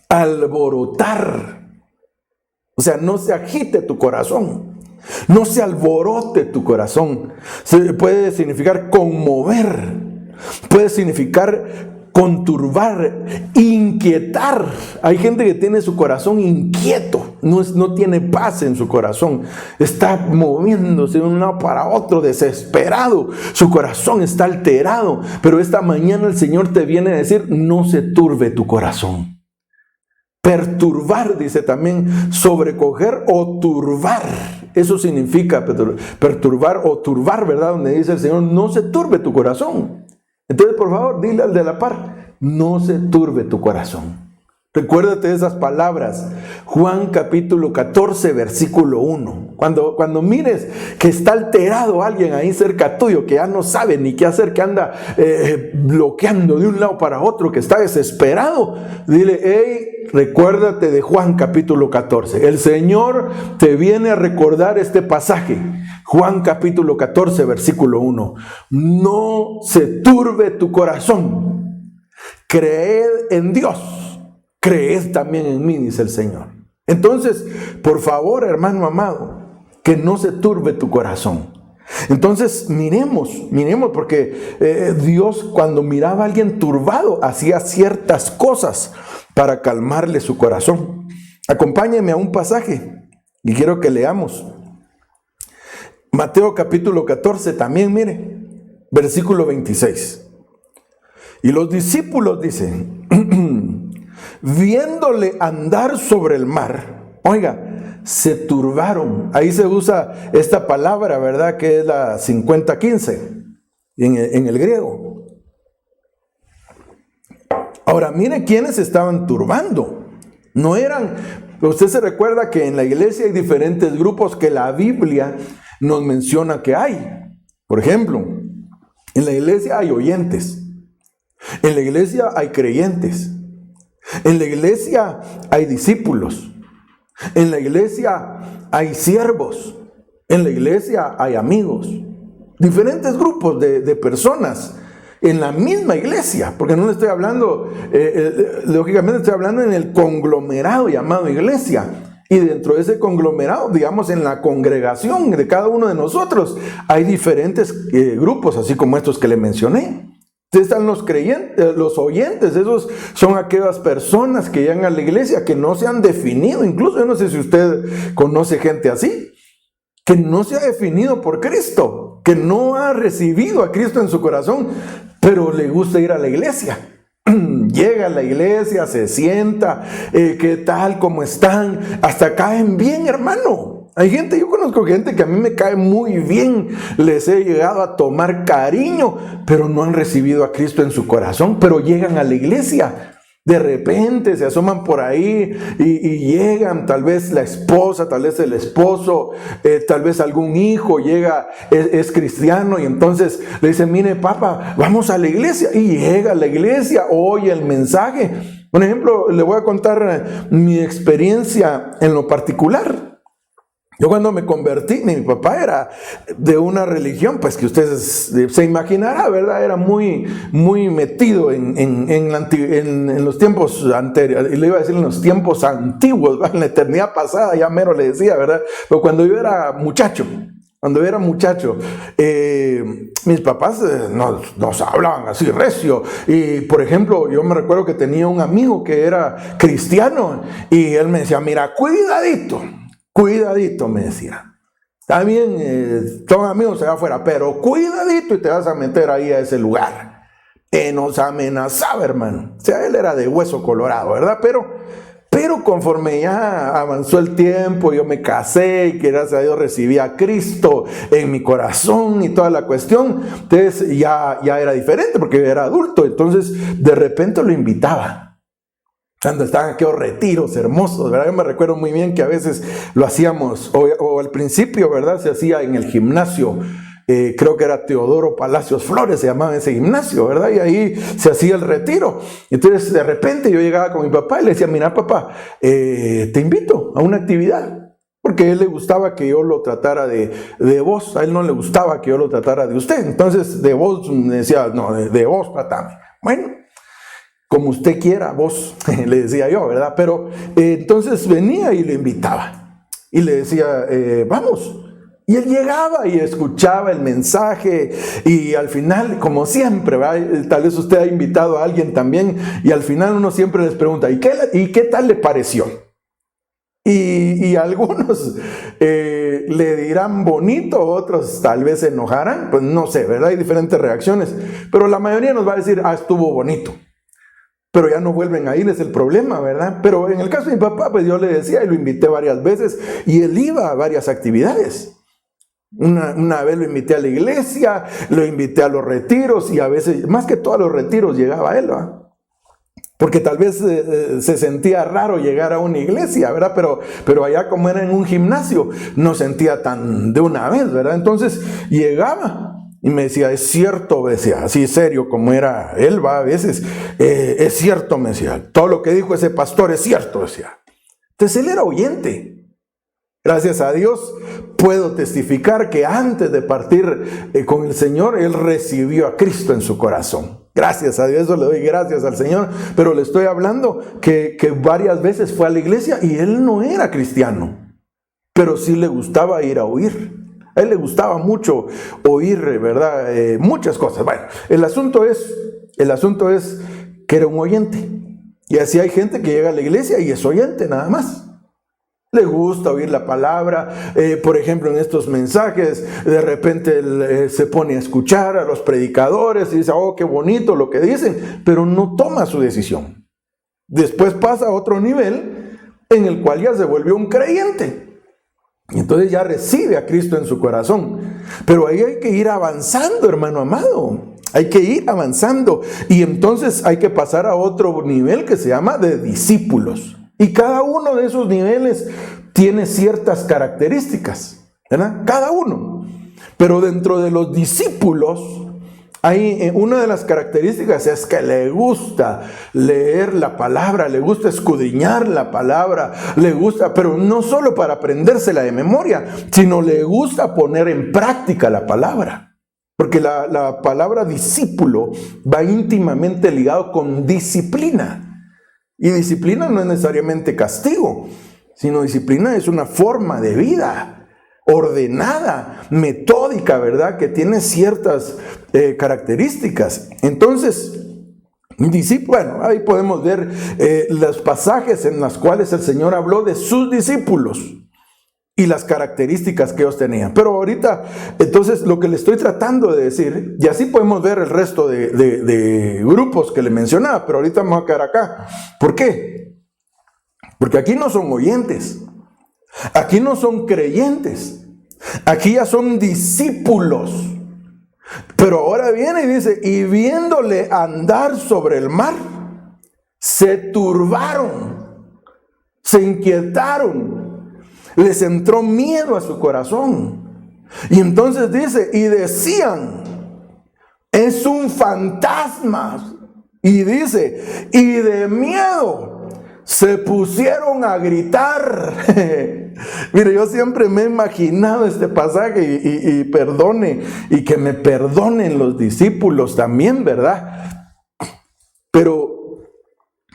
alborotar. O sea, no se agite tu corazón, no se alborote tu corazón. Puede significar conmover, puede significar conturbar, inquietar. Hay gente que tiene su corazón inquieto, no tiene paz en su corazón, está moviéndose de un lado para otro, desesperado, su corazón está alterado. Pero esta mañana el Señor te viene a decir, no se turbe tu corazón. Perturbar, dice también, sobrecoger o turbar. Eso significa perturbar o turbar, ¿verdad? Donde dice el Señor, no se turbe tu corazón. Entonces, por favor, dile al de la par, no se turbe tu corazón. Recuérdate de esas palabras. Juan capítulo 14, versículo 1. Cuando mires que está alterado alguien ahí cerca tuyo, que ya no sabe ni qué hacer, que anda bloqueando de un lado para otro, que está desesperado, dile, hey, recuérdate de Juan capítulo 14. El Señor te viene a recordar este pasaje. Juan capítulo 14, versículo 1. No se turbe tu corazón. Creed en Dios. Creed también en mí, dice el Señor. Entonces, por favor, hermano amado, que no se turbe tu corazón. Entonces, miremos, porque Dios, cuando miraba a alguien turbado, hacía ciertas cosas para calmarle su corazón. Acompáñenme a un pasaje y quiero que leamos. Mateo capítulo 14 también, mire, versículo 26. Y los discípulos dicen, viéndole andar sobre el mar, oiga, se turbaron. Ahí se usa esta palabra, ¿verdad? Que es la 50-15 en el griego. Ahora, mire quiénes estaban turbando. No eran, usted se recuerda que en la iglesia hay diferentes grupos que la Biblia nos menciona que hay. Por ejemplo, en la iglesia hay oyentes. En la iglesia hay creyentes. En la iglesia hay discípulos. En la iglesia hay siervos. En la iglesia hay amigos. Diferentes grupos de personas en la misma iglesia. Porque no le estoy hablando, lógicamente estoy hablando en el conglomerado llamado iglesia. Y dentro de ese conglomerado, digamos en la congregación de cada uno de nosotros, hay diferentes grupos, así como estos que le mencioné. Están los creyentes, los oyentes, esos son aquellas personas que llegan a la iglesia que no se han definido. Incluso yo no sé si usted conoce gente así, que no se ha definido por Cristo, que no ha recibido a Cristo en su corazón, pero le gusta ir a la iglesia. Llega a la iglesia, se sienta, ¿qué tal? ¿Cómo están? Hasta caen bien, hermano. Hay gente, yo conozco gente que a mí me cae muy bien, les he llegado a tomar cariño, pero no han recibido a Cristo en su corazón, pero llegan a la iglesia. De repente se asoman por ahí y llegan, tal vez la esposa, tal vez el esposo, tal vez algún hijo llega, es cristiano y entonces le dicen, mire papá, vamos a la iglesia, y llega a la iglesia, oye el mensaje. Por ejemplo, le voy a contar mi experiencia en lo particular. Yo cuando me convertí, mi papá era de una religión, pues que ustedes se imaginará, ¿verdad? Era muy metido en los tiempos anteriores, y le iba a decir en los tiempos antiguos, ¿verdad? En la eternidad pasada, ya mero le decía, ¿verdad? Pero cuando yo era muchacho, mis papás nos hablaban así recio. Y por ejemplo, yo me recuerdo que tenía un amigo que era cristiano y él me decía, mira, cuidadito, me decía. También son amigos allá afuera, pero cuidadito y te vas a meter ahí a ese lugar. Nos amenazaba, hermano. O sea, él era de hueso colorado, ¿verdad? Pero conforme ya avanzó el tiempo, yo me casé y que gracias a Dios recibí a Cristo en mi corazón y toda la cuestión, entonces ya era diferente porque yo era adulto. Entonces de repente lo invitaba. Cuando estaban aquellos retiros hermosos, ¿verdad? Yo me recuerdo muy bien que a veces lo hacíamos, o al principio, ¿verdad? Se hacía en el gimnasio. Creo que era Teodoro Palacios Flores, se llamaba ese gimnasio, ¿verdad? Y ahí se hacía el retiro. Entonces de repente yo llegaba con mi papá y le decía, mira papá, te invito a una actividad. Porque a él le gustaba que yo lo tratara de vos, a él no le gustaba que yo lo tratara de usted. Entonces de vos me decía, no, de vos tratame. Bueno, como usted quiera, vos, le decía yo, ¿verdad? Pero entonces venía y lo invitaba. Y le decía, vamos. Y él llegaba y escuchaba el mensaje y al final, como siempre, ¿verdad? Tal vez usted ha invitado a alguien también y al final uno siempre les pregunta, ¿y qué tal le pareció? Y algunos le dirán bonito, otros tal vez se enojarán, pues no sé, ¿verdad? Hay diferentes reacciones, pero la mayoría nos va a decir, estuvo bonito. Pero ya no vuelven a ir, es el problema, ¿verdad? Pero en el caso de mi papá, pues yo le decía y lo invité varias veces y él iba a varias actividades. Una vez lo invité a la iglesia, lo invité a los retiros y a veces, más que todos los retiros, llegaba él, ¿verdad? Porque tal vez se sentía raro llegar a una iglesia, ¿verdad? Pero allá como era en un gimnasio, no sentía tan de una vez, ¿verdad? Entonces llegaba y me decía, es cierto, me decía, así serio como era él, va a veces, es cierto, me decía, todo lo que dijo ese pastor es cierto, decía. Entonces él era oyente. Gracias a Dios puedo testificar que antes de partir con el Señor, él recibió a Cristo en su corazón. Gracias a Dios, eso le doy gracias al Señor. Pero le estoy hablando que varias veces fue a la iglesia y él no era cristiano. Pero sí le gustaba ir a oír. A él le gustaba mucho oír, ¿verdad? Muchas cosas. Bueno, el asunto es que era un oyente. Y así hay gente que llega a la iglesia y es oyente nada más. Le gusta oír la palabra, por ejemplo en estos mensajes, de repente se pone a escuchar a los predicadores y dice, oh, qué bonito lo que dicen, pero no toma su decisión. Después pasa a otro nivel en el cual ya se volvió un creyente. Y entonces ya recibe a Cristo en su corazón. Pero ahí hay que ir avanzando, hermano amado. Hay que ir avanzando. Y entonces hay que pasar a otro nivel que se llama de discípulos. Y cada uno de esos niveles tiene ciertas características, ¿verdad? Cada uno. Pero dentro de los discípulos, hay una de las características es que le gusta leer la palabra, le gusta escudriñar la palabra, le gusta, pero no solo para aprendérsela de memoria, sino le gusta poner en práctica la palabra. Porque la palabra discípulo va íntimamente ligado con disciplina. Y disciplina no es necesariamente castigo, sino disciplina es una forma de vida ordenada, metódica, ¿verdad? Que tiene ciertas características. Entonces, bueno, ahí podemos ver los pasajes en los cuales el Señor habló de sus discípulos y las características que ellos tenían. Pero ahorita, entonces, lo que le estoy tratando de decir, y así podemos ver el resto de grupos que le mencionaba, pero ahorita vamos a quedar acá. ¿Por qué? Porque aquí no son oyentes, aquí no son creyentes, aquí ya son discípulos. Pero ahora viene y dice, y viéndole andar sobre el mar, se turbaron, se inquietaron. Les entró miedo a su corazón. Y entonces dice, y decían, es un fantasma. Y dice, y de miedo se pusieron a gritar. Mire, yo siempre me he imaginado este pasaje y perdone, y que me perdonen los discípulos también, ¿verdad? Pero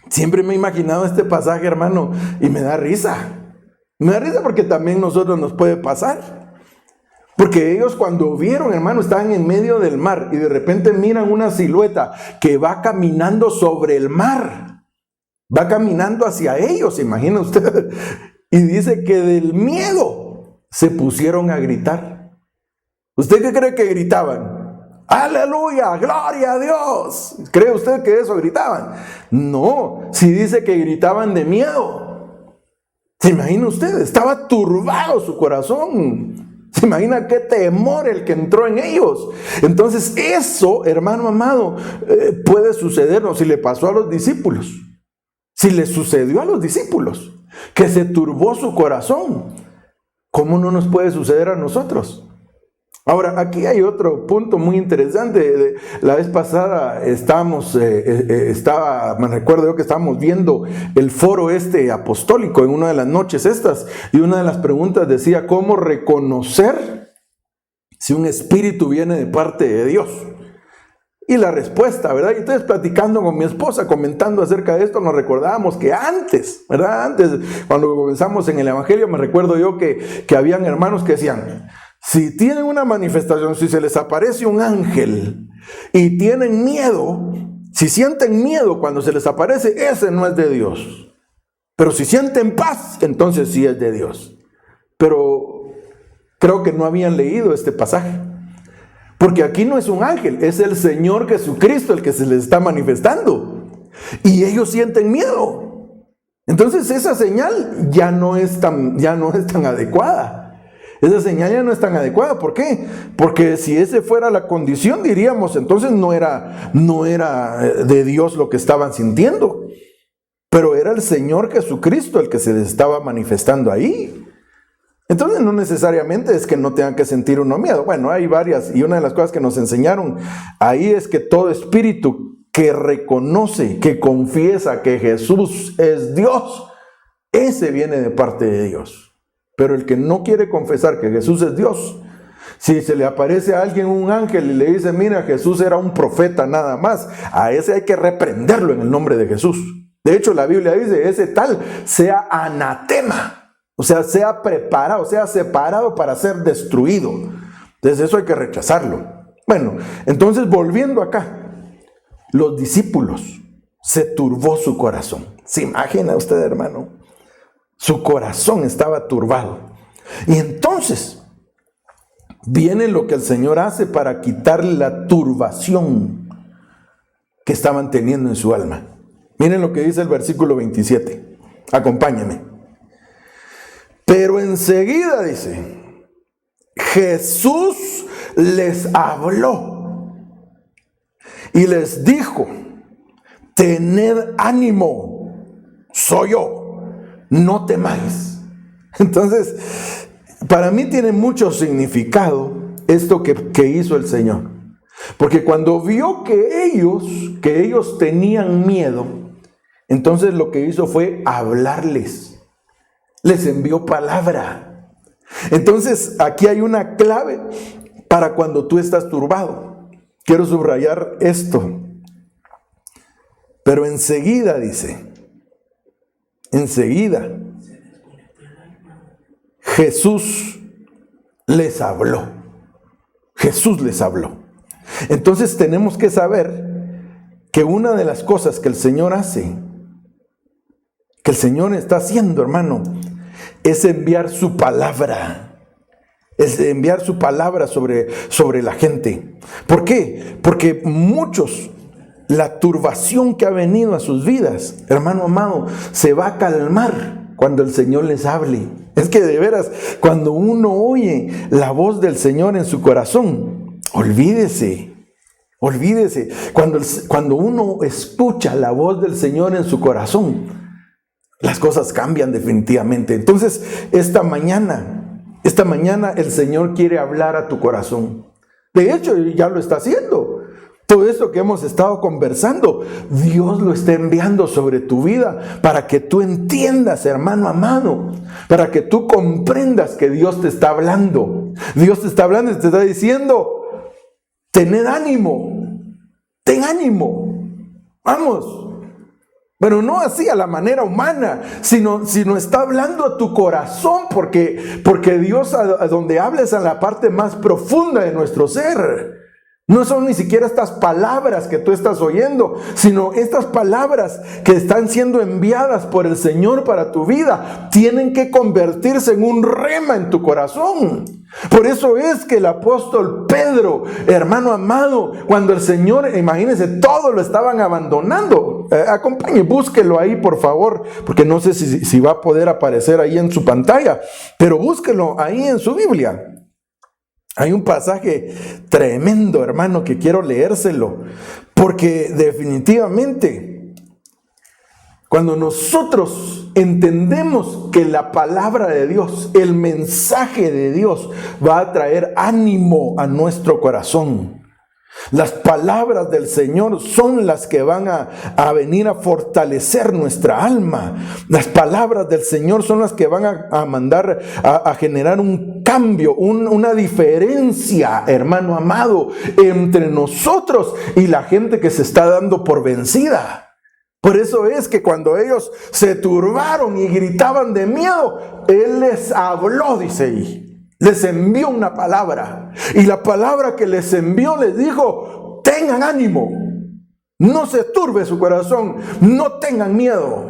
siempre me he imaginado este pasaje, hermano, y me da risa. Me da risa porque también a nosotros nos puede pasar. Porque ellos cuando vieron, hermano, estaban en medio del mar y de repente miran una silueta que va caminando sobre el mar. Va caminando hacia ellos, imagina usted. Y dice que del miedo se pusieron a gritar. ¿Usted qué cree que gritaban? ¡Aleluya! ¡Gloria a Dios! ¿Cree usted que eso gritaban? No, si dice que gritaban de miedo. ¿Se imagina usted? Estaba turbado su corazón. ¿Se imagina qué temor el que entró en ellos? Entonces eso, hermano amado, puede sucedernos. Si le pasó a los discípulos, si le sucedió a los discípulos, que se turbó su corazón, ¿cómo no nos puede suceder a nosotros? Ahora, aquí hay otro punto muy interesante. La vez pasada me recuerdo yo que estábamos viendo el foro apostólico en una de las noches estas, y una de las preguntas decía, ¿cómo reconocer si un espíritu viene de parte de Dios? Y la respuesta, ¿verdad? Y entonces platicando con mi esposa, comentando acerca de esto, nos recordábamos que antes, ¿verdad? Antes, cuando comenzamos en el Evangelio, me recuerdo yo que habían hermanos que decían, si tienen una manifestación, si se les aparece un ángel y tienen miedo, si sienten miedo cuando se les aparece, ese no es de Dios. Pero si sienten paz, entonces sí es de Dios. Pero creo que no habían leído este pasaje. Porque aquí no es un ángel, es el Señor Jesucristo el que se les está manifestando. Y ellos sienten miedo. Entonces esa señal ya no es tan adecuada. Esa señal ya no es tan adecuada. ¿Por qué? Porque si esa fuera la condición, diríamos, entonces no era de Dios lo que estaban sintiendo. Pero era el Señor Jesucristo el que se les estaba manifestando ahí. Entonces no necesariamente es que no tengan que sentir uno miedo. Bueno, hay varias, y una de las cosas que nos enseñaron ahí es que todo espíritu que reconoce, que confiesa que Jesús es Dios, ese viene de parte de Dios. Pero el que no quiere confesar que Jesús es Dios, si se le aparece a alguien un ángel y le dice, mira, Jesús era un profeta nada más, a ese hay que reprenderlo en el nombre de Jesús. De hecho, la Biblia dice, ese tal sea anatema. O sea, sea preparado, sea separado para ser destruido. Entonces eso hay que rechazarlo. Bueno, entonces volviendo acá, los discípulos, se turbó su corazón. ¿Se imagina usted, hermano? Su corazón estaba turbado. Y entonces viene lo que el Señor hace para quitarle la turbación que estaban teniendo en su alma. Miren lo que dice el versículo 27. Acompáñenme. Pero enseguida, dice, Jesús les habló y les dijo, tened ánimo, soy yo, no temáis. Entonces, para mí tiene mucho significado esto que hizo el Señor. Porque cuando vio que ellos tenían miedo, entonces lo que hizo fue hablarles. Les envió palabra. Entonces, aquí hay una clave para cuando tú estás turbado. Quiero subrayar esto. Pero enseguida, dice, enseguida, Jesús les habló. Jesús les habló. Entonces tenemos que saber que una de las cosas que el Señor hace, que el Señor está haciendo, hermano, es enviar su palabra. Es enviar su palabra sobre la gente. ¿Por qué? Porque muchos, la turbación que ha venido a sus vidas, hermano amado, se va a calmar cuando el Señor les hable. Es que de veras, cuando uno oye la voz del Señor en su corazón, olvídese. Cuando uno escucha la voz del Señor en su corazón, las cosas cambian definitivamente. Entonces, esta mañana el Señor quiere hablar a tu corazón. De hecho, ya lo está haciendo. Todo esto que hemos estado conversando, Dios lo está enviando sobre tu vida para que tú entiendas, hermano amado, para que tú comprendas que Dios te está hablando. Dios te está hablando y te está diciendo, tened ánimo, ten ánimo, vamos. Pero no así a la manera humana, sino está hablando a tu corazón, porque Dios a donde habla es a la parte más profunda de nuestro ser. No son ni siquiera estas palabras que tú estás oyendo, sino estas palabras que están siendo enviadas por el Señor para tu vida, tienen que convertirse en un rema en tu corazón. Por eso es que el apóstol Pedro, hermano amado, cuando el Señor, imagínense, todos lo estaban abandonando. Acompañe, búsquelo ahí por favor, porque no sé si va a poder aparecer ahí en su pantalla, pero búsquelo ahí en su Biblia. Hay un pasaje tremendo, hermano, que quiero leérselo, porque definitivamente, cuando nosotros entendemos que la palabra de Dios, el mensaje de Dios, va a traer ánimo a nuestro corazón. Las palabras del Señor son las que van a venir a fortalecer nuestra alma. Las palabras del Señor son las que van a mandar a generar un cambio, una diferencia, hermano amado, entre nosotros y la gente que se está dando por vencida. Por eso es que cuando ellos se turbaron y gritaban de miedo, Él les habló, dice ahí. Les envió una palabra, y la palabra que les envió les dijo: tengan ánimo, no se turbe su corazón, no tengan miedo.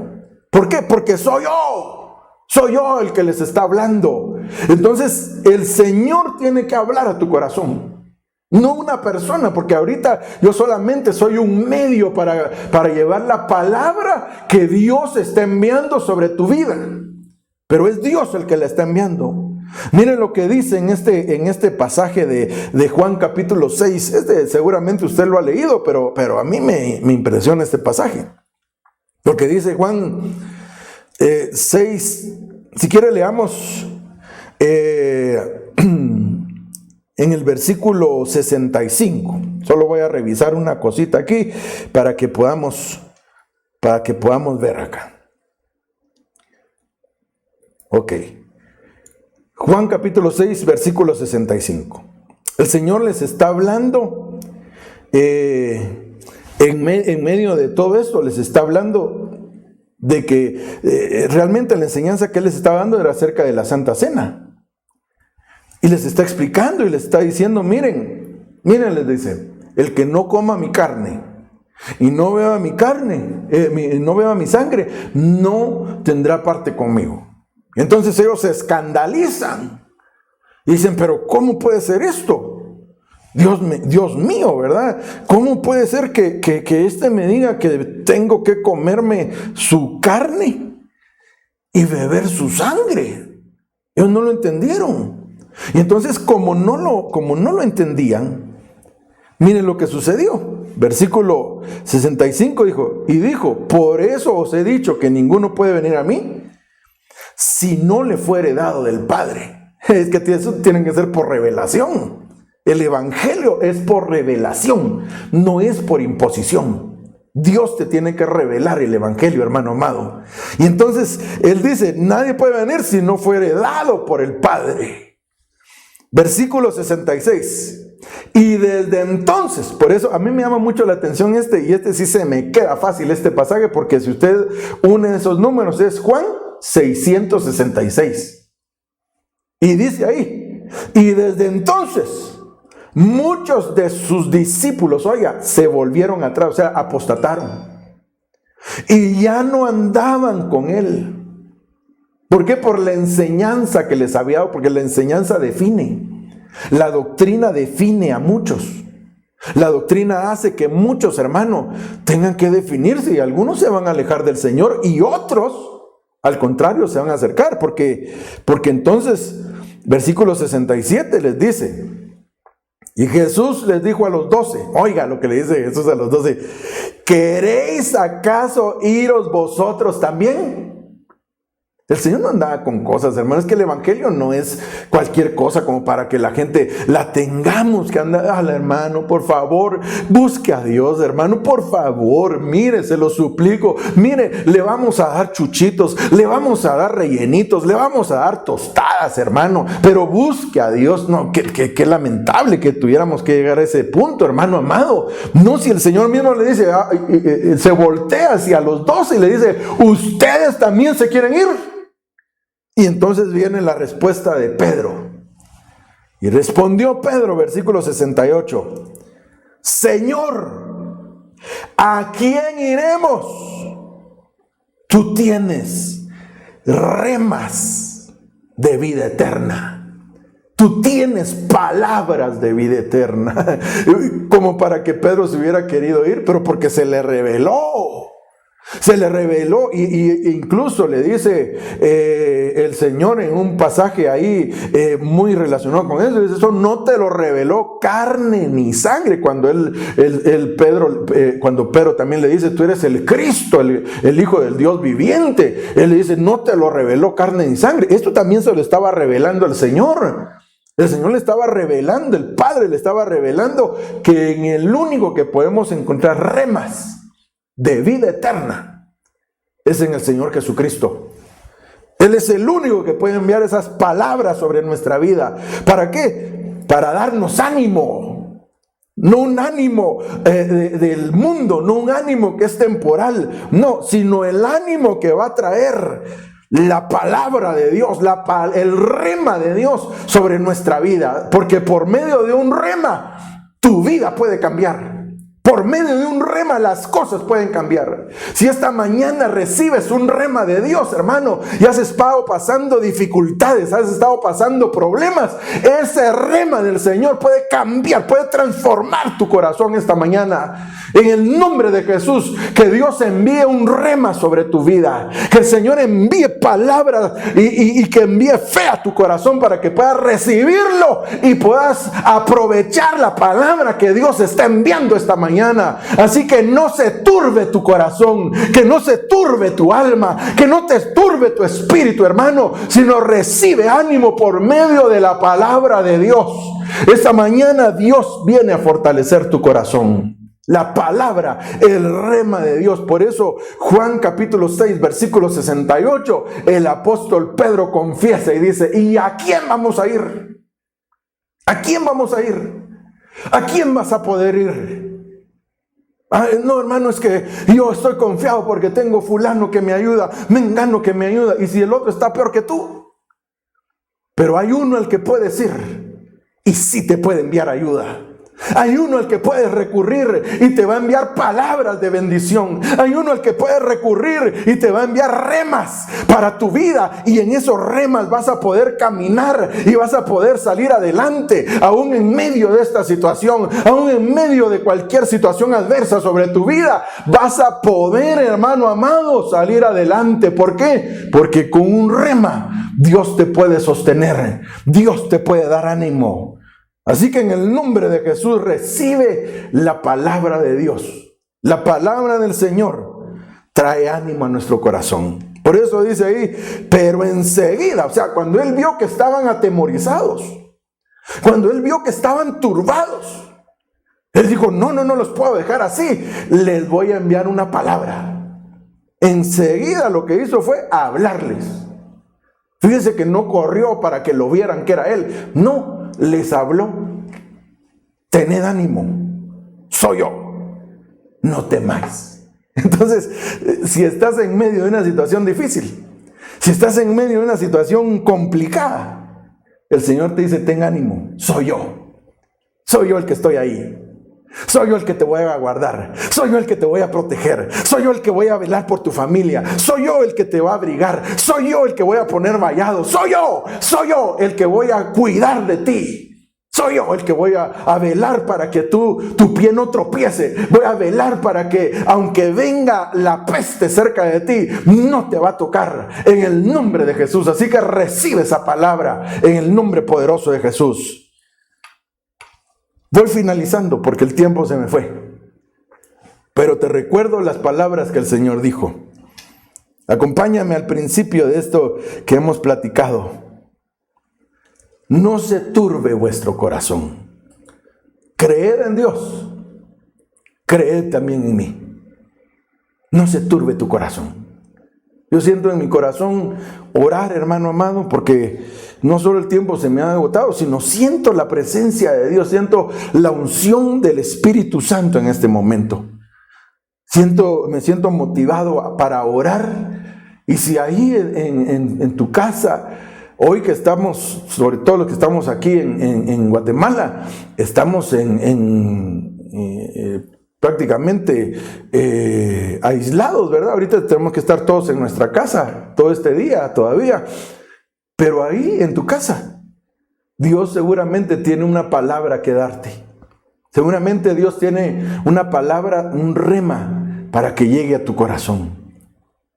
¿Por qué? Porque soy yo el que les está hablando. Entonces el Señor tiene que hablar a tu corazón, no una persona, porque ahorita yo solamente soy un medio para llevar la palabra que Dios está enviando sobre tu vida, pero es Dios el que la está enviando. Miren lo que dice en este pasaje de Juan capítulo 6. Seguramente usted lo ha leído, pero a mí me impresiona este pasaje. Lo que dice Juan 6, si quiere leamos en el versículo 65. Solo voy a revisar una cosita aquí para que podamos ver acá. Ok. Juan capítulo 6, versículo 65. El Señor les está hablando, en medio de todo esto, les está hablando de que realmente la enseñanza que Él les estaba dando era acerca de la Santa Cena. Y les está explicando y les está diciendo, miren, les dice, el que no coma mi carne y no beba mi carne, no beba mi sangre, no tendrá parte conmigo. Entonces ellos se escandalizan y dicen, pero ¿cómo puede ser esto? Dios mío, ¿verdad? ¿Cómo puede ser que este me diga que tengo que comerme su carne y beber su sangre? Ellos no lo entendieron. Y entonces como no lo entendían, miren lo que sucedió. Versículo 65 dijo, por eso os he dicho que ninguno puede venir a mí si no le fuere dado del Padre. Es que eso tiene que ser por revelación. El evangelio es por revelación, no es por imposición. Dios te tiene que revelar el evangelio, hermano amado. Y entonces Él dice, nadie puede venir si no fuere dado por el Padre. Versículo 66. Y desde entonces, por eso a mí me llama mucho la atención y sí se me queda fácil este pasaje, porque si usted une esos números es Juan 666. Y dice ahí, y desde entonces muchos de sus discípulos, se volvieron atrás, o sea, apostataron. Y ya no andaban con Él. ¿Por qué? Por la enseñanza que les había dado, porque la enseñanza define. La doctrina define a muchos. La doctrina hace que muchos, hermanos, tengan que definirse, y algunos se van a alejar del Señor y otros, al contrario, se van a acercar, porque entonces, versículo 67 les dice, y Jesús les dijo a los 12, oiga lo que le dice Jesús a los 12, ¿queréis acaso iros vosotros también? El Señor no andaba con cosas, hermano. Es que el evangelio no es cualquier cosa como para que la gente la tengamos que andar. Hermano, por favor, busque a Dios, hermano, por favor. Mire, se lo suplico. Mire, le vamos a dar chuchitos, le vamos a dar rellenitos, le vamos a dar tostadas, hermano. Pero busque a Dios. No, qué lamentable que tuviéramos que llegar a ese punto, hermano amado. No, si el Señor mismo le dice, se voltea hacia los 12 y le dice, ustedes también se quieren ir. Y entonces viene la respuesta de Pedro. Y respondió Pedro, versículo 68. Señor, ¿a quién iremos? Tú tienes remas de vida eterna. Tú tienes palabras de vida eterna. Como para que Pedro se hubiera querido ir, pero porque se le reveló. Se le reveló y incluso le dice el Señor en un pasaje ahí muy relacionado con eso. Dice, eso no te lo reveló carne ni sangre. Cuando cuando Pedro también le dice, tú eres el Cristo, el Hijo del Dios viviente. Él le dice, no te lo reveló carne ni sangre. Esto también se lo estaba revelando el Señor. El Señor le estaba revelando, el Padre le estaba revelando que en el único que podemos encontrar remas de vida eterna es en el Señor Jesucristo. Él es el único que puede enviar esas palabras sobre nuestra vida. ¿Para qué? Para darnos ánimo. No un ánimo del mundo, no un ánimo que es temporal, no, sino el ánimo que va a traer la palabra de Dios, el rema de Dios sobre nuestra vida. Porque por medio de un rema, tu vida puede cambiar. Por medio de un rema las cosas pueden cambiar. Si esta mañana recibes un rema de Dios, hermano, y has estado pasando dificultades, has estado pasando problemas, ese rema del Señor puede cambiar, puede transformar tu corazón esta mañana. En el nombre de Jesús, que Dios envíe un rema sobre tu vida, que el Señor envíe palabras y que envíe fe a tu corazón para que puedas recibirlo y puedas aprovechar la palabra que Dios está enviando esta mañana. Así que no se turbe tu corazón, que no se turbe tu alma, que no te turbe tu espíritu, hermano, sino recibe ánimo por medio de la palabra de Dios. Esta mañana Dios viene a fortalecer tu corazón. La palabra, el rema de Dios. Por eso Juan capítulo 6 versículo 68, el apóstol Pedro confiesa y dice, ¿y a quién vamos a ir? ¿A quién vamos a ir? ¿A quién vas a poder ir? No, hermano, es que yo estoy confiado porque tengo fulano que me ayuda, mengano que me ayuda, y si el otro está peor que tú. Pero hay uno al que puedes ir y sí te puede enviar ayuda. Hay uno al que puedes recurrir y te va a enviar palabras de bendición. Hay uno al que puedes recurrir y te va a enviar remas para tu vida. Y en esos remas vas a poder caminar y vas a poder salir adelante. Aún en medio de esta situación, aún en medio de cualquier situación adversa sobre tu vida, vas a poder, hermano amado, salir adelante. ¿Por qué? Porque con un rema Dios te puede sostener. Dios te puede dar ánimo. Así que en el nombre de Jesús recibe la palabra de Dios. La palabra del Señor trae ánimo a nuestro corazón. Por eso dice ahí, pero enseguida, o sea, cuando él vio que estaban atemorizados, cuando él vio que estaban turbados, él dijo, no los puedo dejar así, les voy a enviar una palabra. Enseguida lo que hizo fue hablarles. Fíjense que no corrió para que lo vieran que era él, no. Les habló, tened ánimo, soy yo, no temáis. Entonces, si estás en medio de una situación difícil, si estás en medio de una situación complicada, el Señor te dice, ten ánimo, soy yo el que estoy ahí. Soy yo el que te voy a guardar, soy yo el que te voy a proteger, soy yo el que voy a velar por tu familia, soy yo el que te va a abrigar, soy yo el que voy a poner vallado, soy yo el que voy a cuidar de ti, soy yo el que voy a velar para que tu pie no tropiece, voy a velar para que aunque venga la peste cerca de ti, no te va a tocar en el nombre de Jesús. Así que recibe esa palabra en el nombre poderoso de Jesús. Voy finalizando porque el tiempo se me fue. Pero te recuerdo las palabras que el Señor dijo. Acompáñame al principio de esto que hemos platicado. No se turbe vuestro corazón. Creed en Dios. Creed también en mí. No se turbe tu corazón. Yo siento en mi corazón orar, hermano amado, porque no solo el tiempo se me ha agotado, sino siento la presencia de Dios, siento la unción del Espíritu Santo en este momento. Me siento motivado para orar. Y si ahí en tu casa, hoy que estamos, sobre todo los que estamos aquí en Guatemala, estamos prácticamente aislados, ¿verdad? Ahorita tenemos que estar todos en nuestra casa, todo este día todavía. Pero ahí en tu casa, Dios seguramente tiene una palabra que darte. Seguramente Dios tiene una palabra, un rema, para que llegue a tu corazón.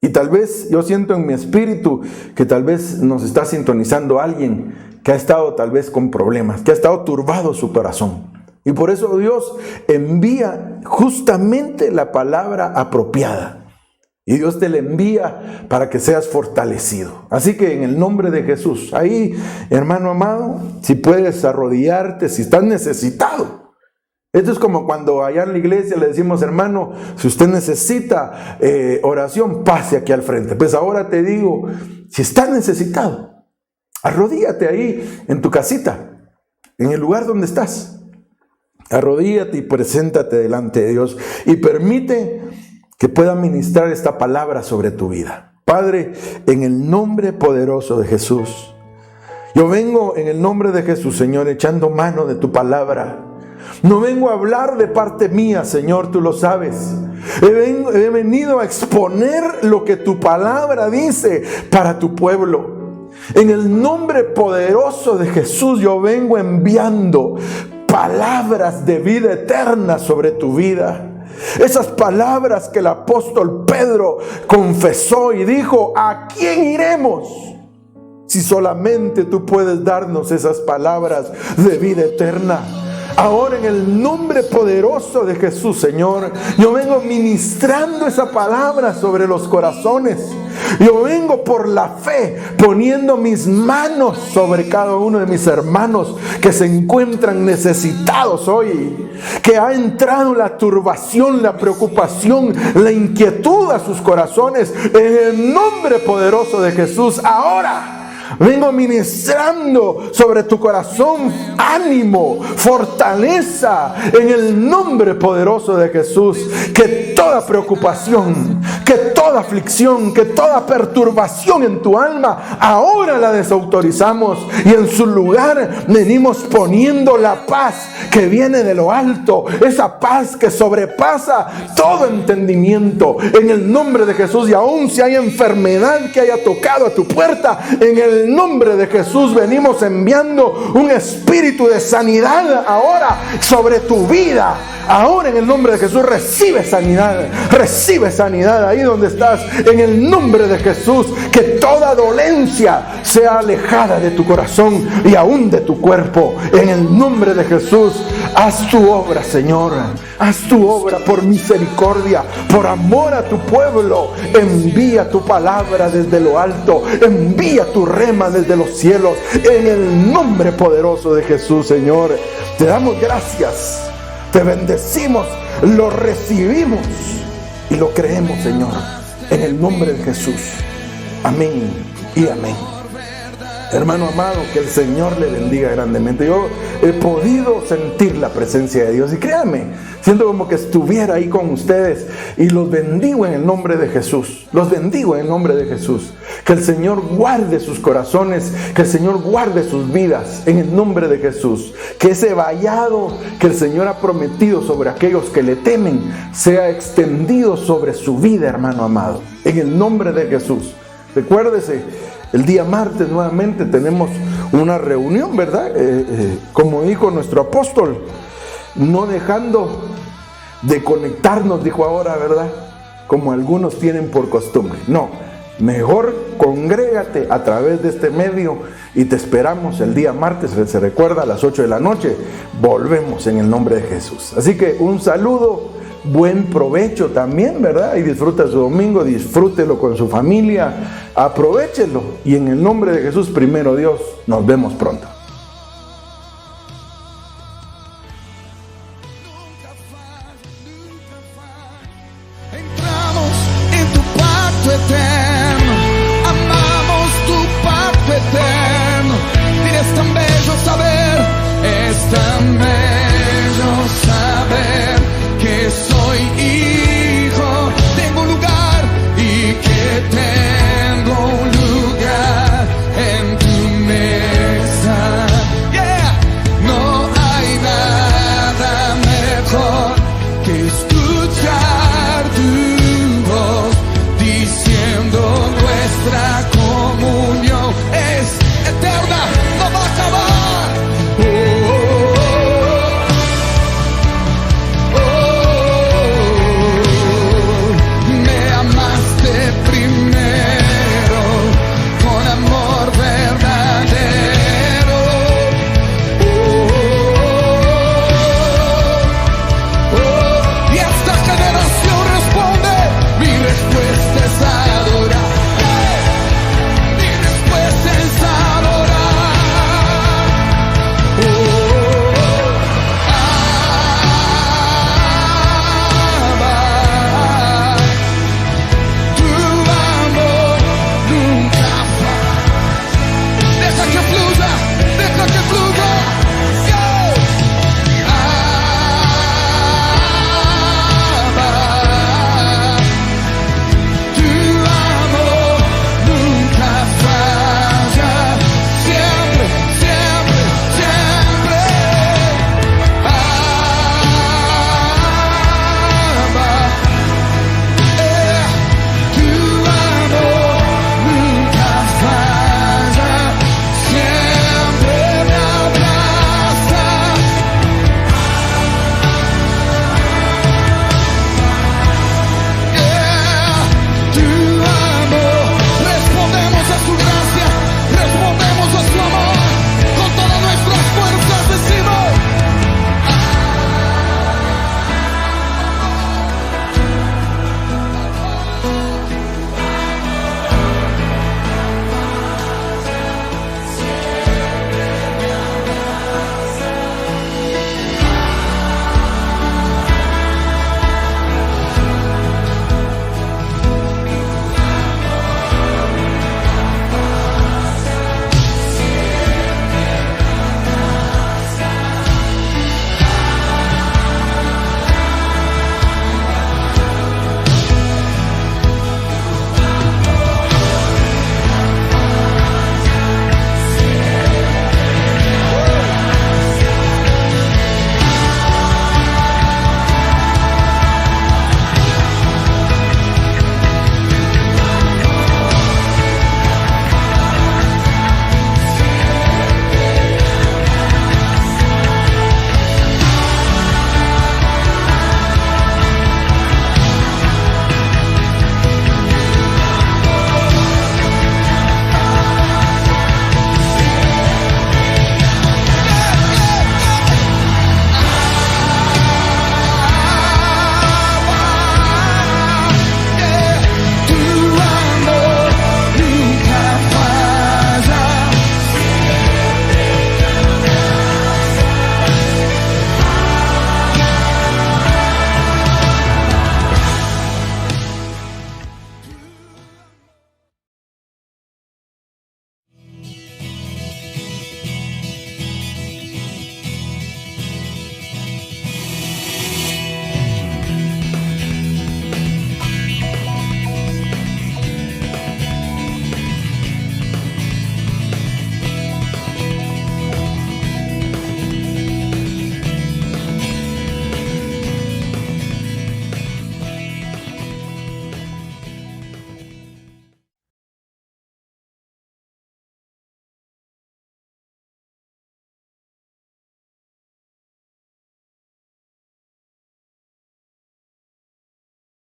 Y tal vez yo siento en mi espíritu que tal vez nos está sintonizando alguien que ha estado tal vez con problemas, que ha estado turbado su corazón. Y por eso Dios envía justamente la palabra apropiada. Y Dios te la envía para que seas fortalecido. Así que en el nombre de Jesús, ahí, hermano amado, si puedes arrodillarte, si estás necesitado. Esto es como cuando allá en la iglesia le decimos, hermano, si usted necesita oración, pase aquí al frente. Pues ahora te digo, si estás necesitado, arrodíllate ahí en tu casita, en el lugar donde estás. Arrodíllate y preséntate delante de Dios y permite que pueda ministrar esta palabra sobre tu vida. Padre, en el nombre poderoso de Jesús, yo vengo en el nombre de Jesús, Señor, echando mano de tu palabra. No vengo a hablar de parte mía, Señor, tú lo sabes. He venido a exponer lo que tu palabra dice para tu pueblo. En el nombre poderoso de Jesús yo vengo enviando palabras de vida eterna sobre tu vida. Esas palabras que el apóstol Pedro confesó y dijo, ¿a quién iremos? Si solamente tú puedes darnos esas palabras de vida eterna. Ahora en el nombre poderoso de Jesús, Señor, yo vengo ministrando esa palabra sobre los corazones. Yo vengo por la fe poniendo mis manos sobre cada uno de mis hermanos que se encuentran necesitados hoy. Que ha entrado la turbación, la preocupación, la inquietud a sus corazones. En el nombre poderoso de Jesús, ahora vengo ministrando sobre tu corazón ánimo, fortaleza, en el nombre poderoso de Jesús. Que toda preocupación, que toda aflicción, que toda perturbación en tu alma, ahora la desautorizamos y en su lugar venimos poniendo la paz que viene de lo alto, esa paz que sobrepasa todo entendimiento, en el nombre de Jesús. Y aún si hay enfermedad que haya tocado a tu puerta, en el nombre de Jesús venimos enviando un espíritu de sanidad ahora sobre tu vida. Ahora en el nombre de Jesús recibe sanidad ahí donde estás, en el nombre de Jesús. Que toda dolencia sea alejada de tu corazón y aún de tu cuerpo, en el nombre de Jesús. Haz tu obra, Señor, haz tu obra por misericordia, por amor a tu pueblo. Envía tu palabra desde lo alto, envía tu rema desde los cielos, en el nombre poderoso de Jesús, Señor. Te damos gracias, te bendecimos, lo recibimos y lo creemos, Señor, en el nombre de Jesús. Amén y amén. Hermano amado, que el Señor le bendiga grandemente. Yo he podido sentir la presencia de Dios y créanme, siento como que estuviera ahí con ustedes y los bendigo en el nombre de Jesús. Los bendigo en el nombre de Jesús. Que el Señor guarde sus corazones, que el Señor guarde sus vidas en el nombre de Jesús. Que ese vallado que el Señor ha prometido sobre aquellos que le temen sea extendido sobre su vida, hermano amado, en el nombre de Jesús. Recuérdese, el día martes nuevamente tenemos una reunión, ¿verdad? Como dijo nuestro apóstol, no dejando de conectarnos, dijo ahora, ¿verdad? Como algunos tienen por costumbre. No, mejor congrégate a través de este medio y te esperamos el día martes, se recuerda, a las 8 de la noche. Volvemos en el nombre de Jesús. Así que un saludo, buen provecho también, ¿verdad? Y disfruta su domingo, disfrútelo con su familia, aprovéchelo. Y en el nombre de Jesús, primero Dios, nos vemos pronto.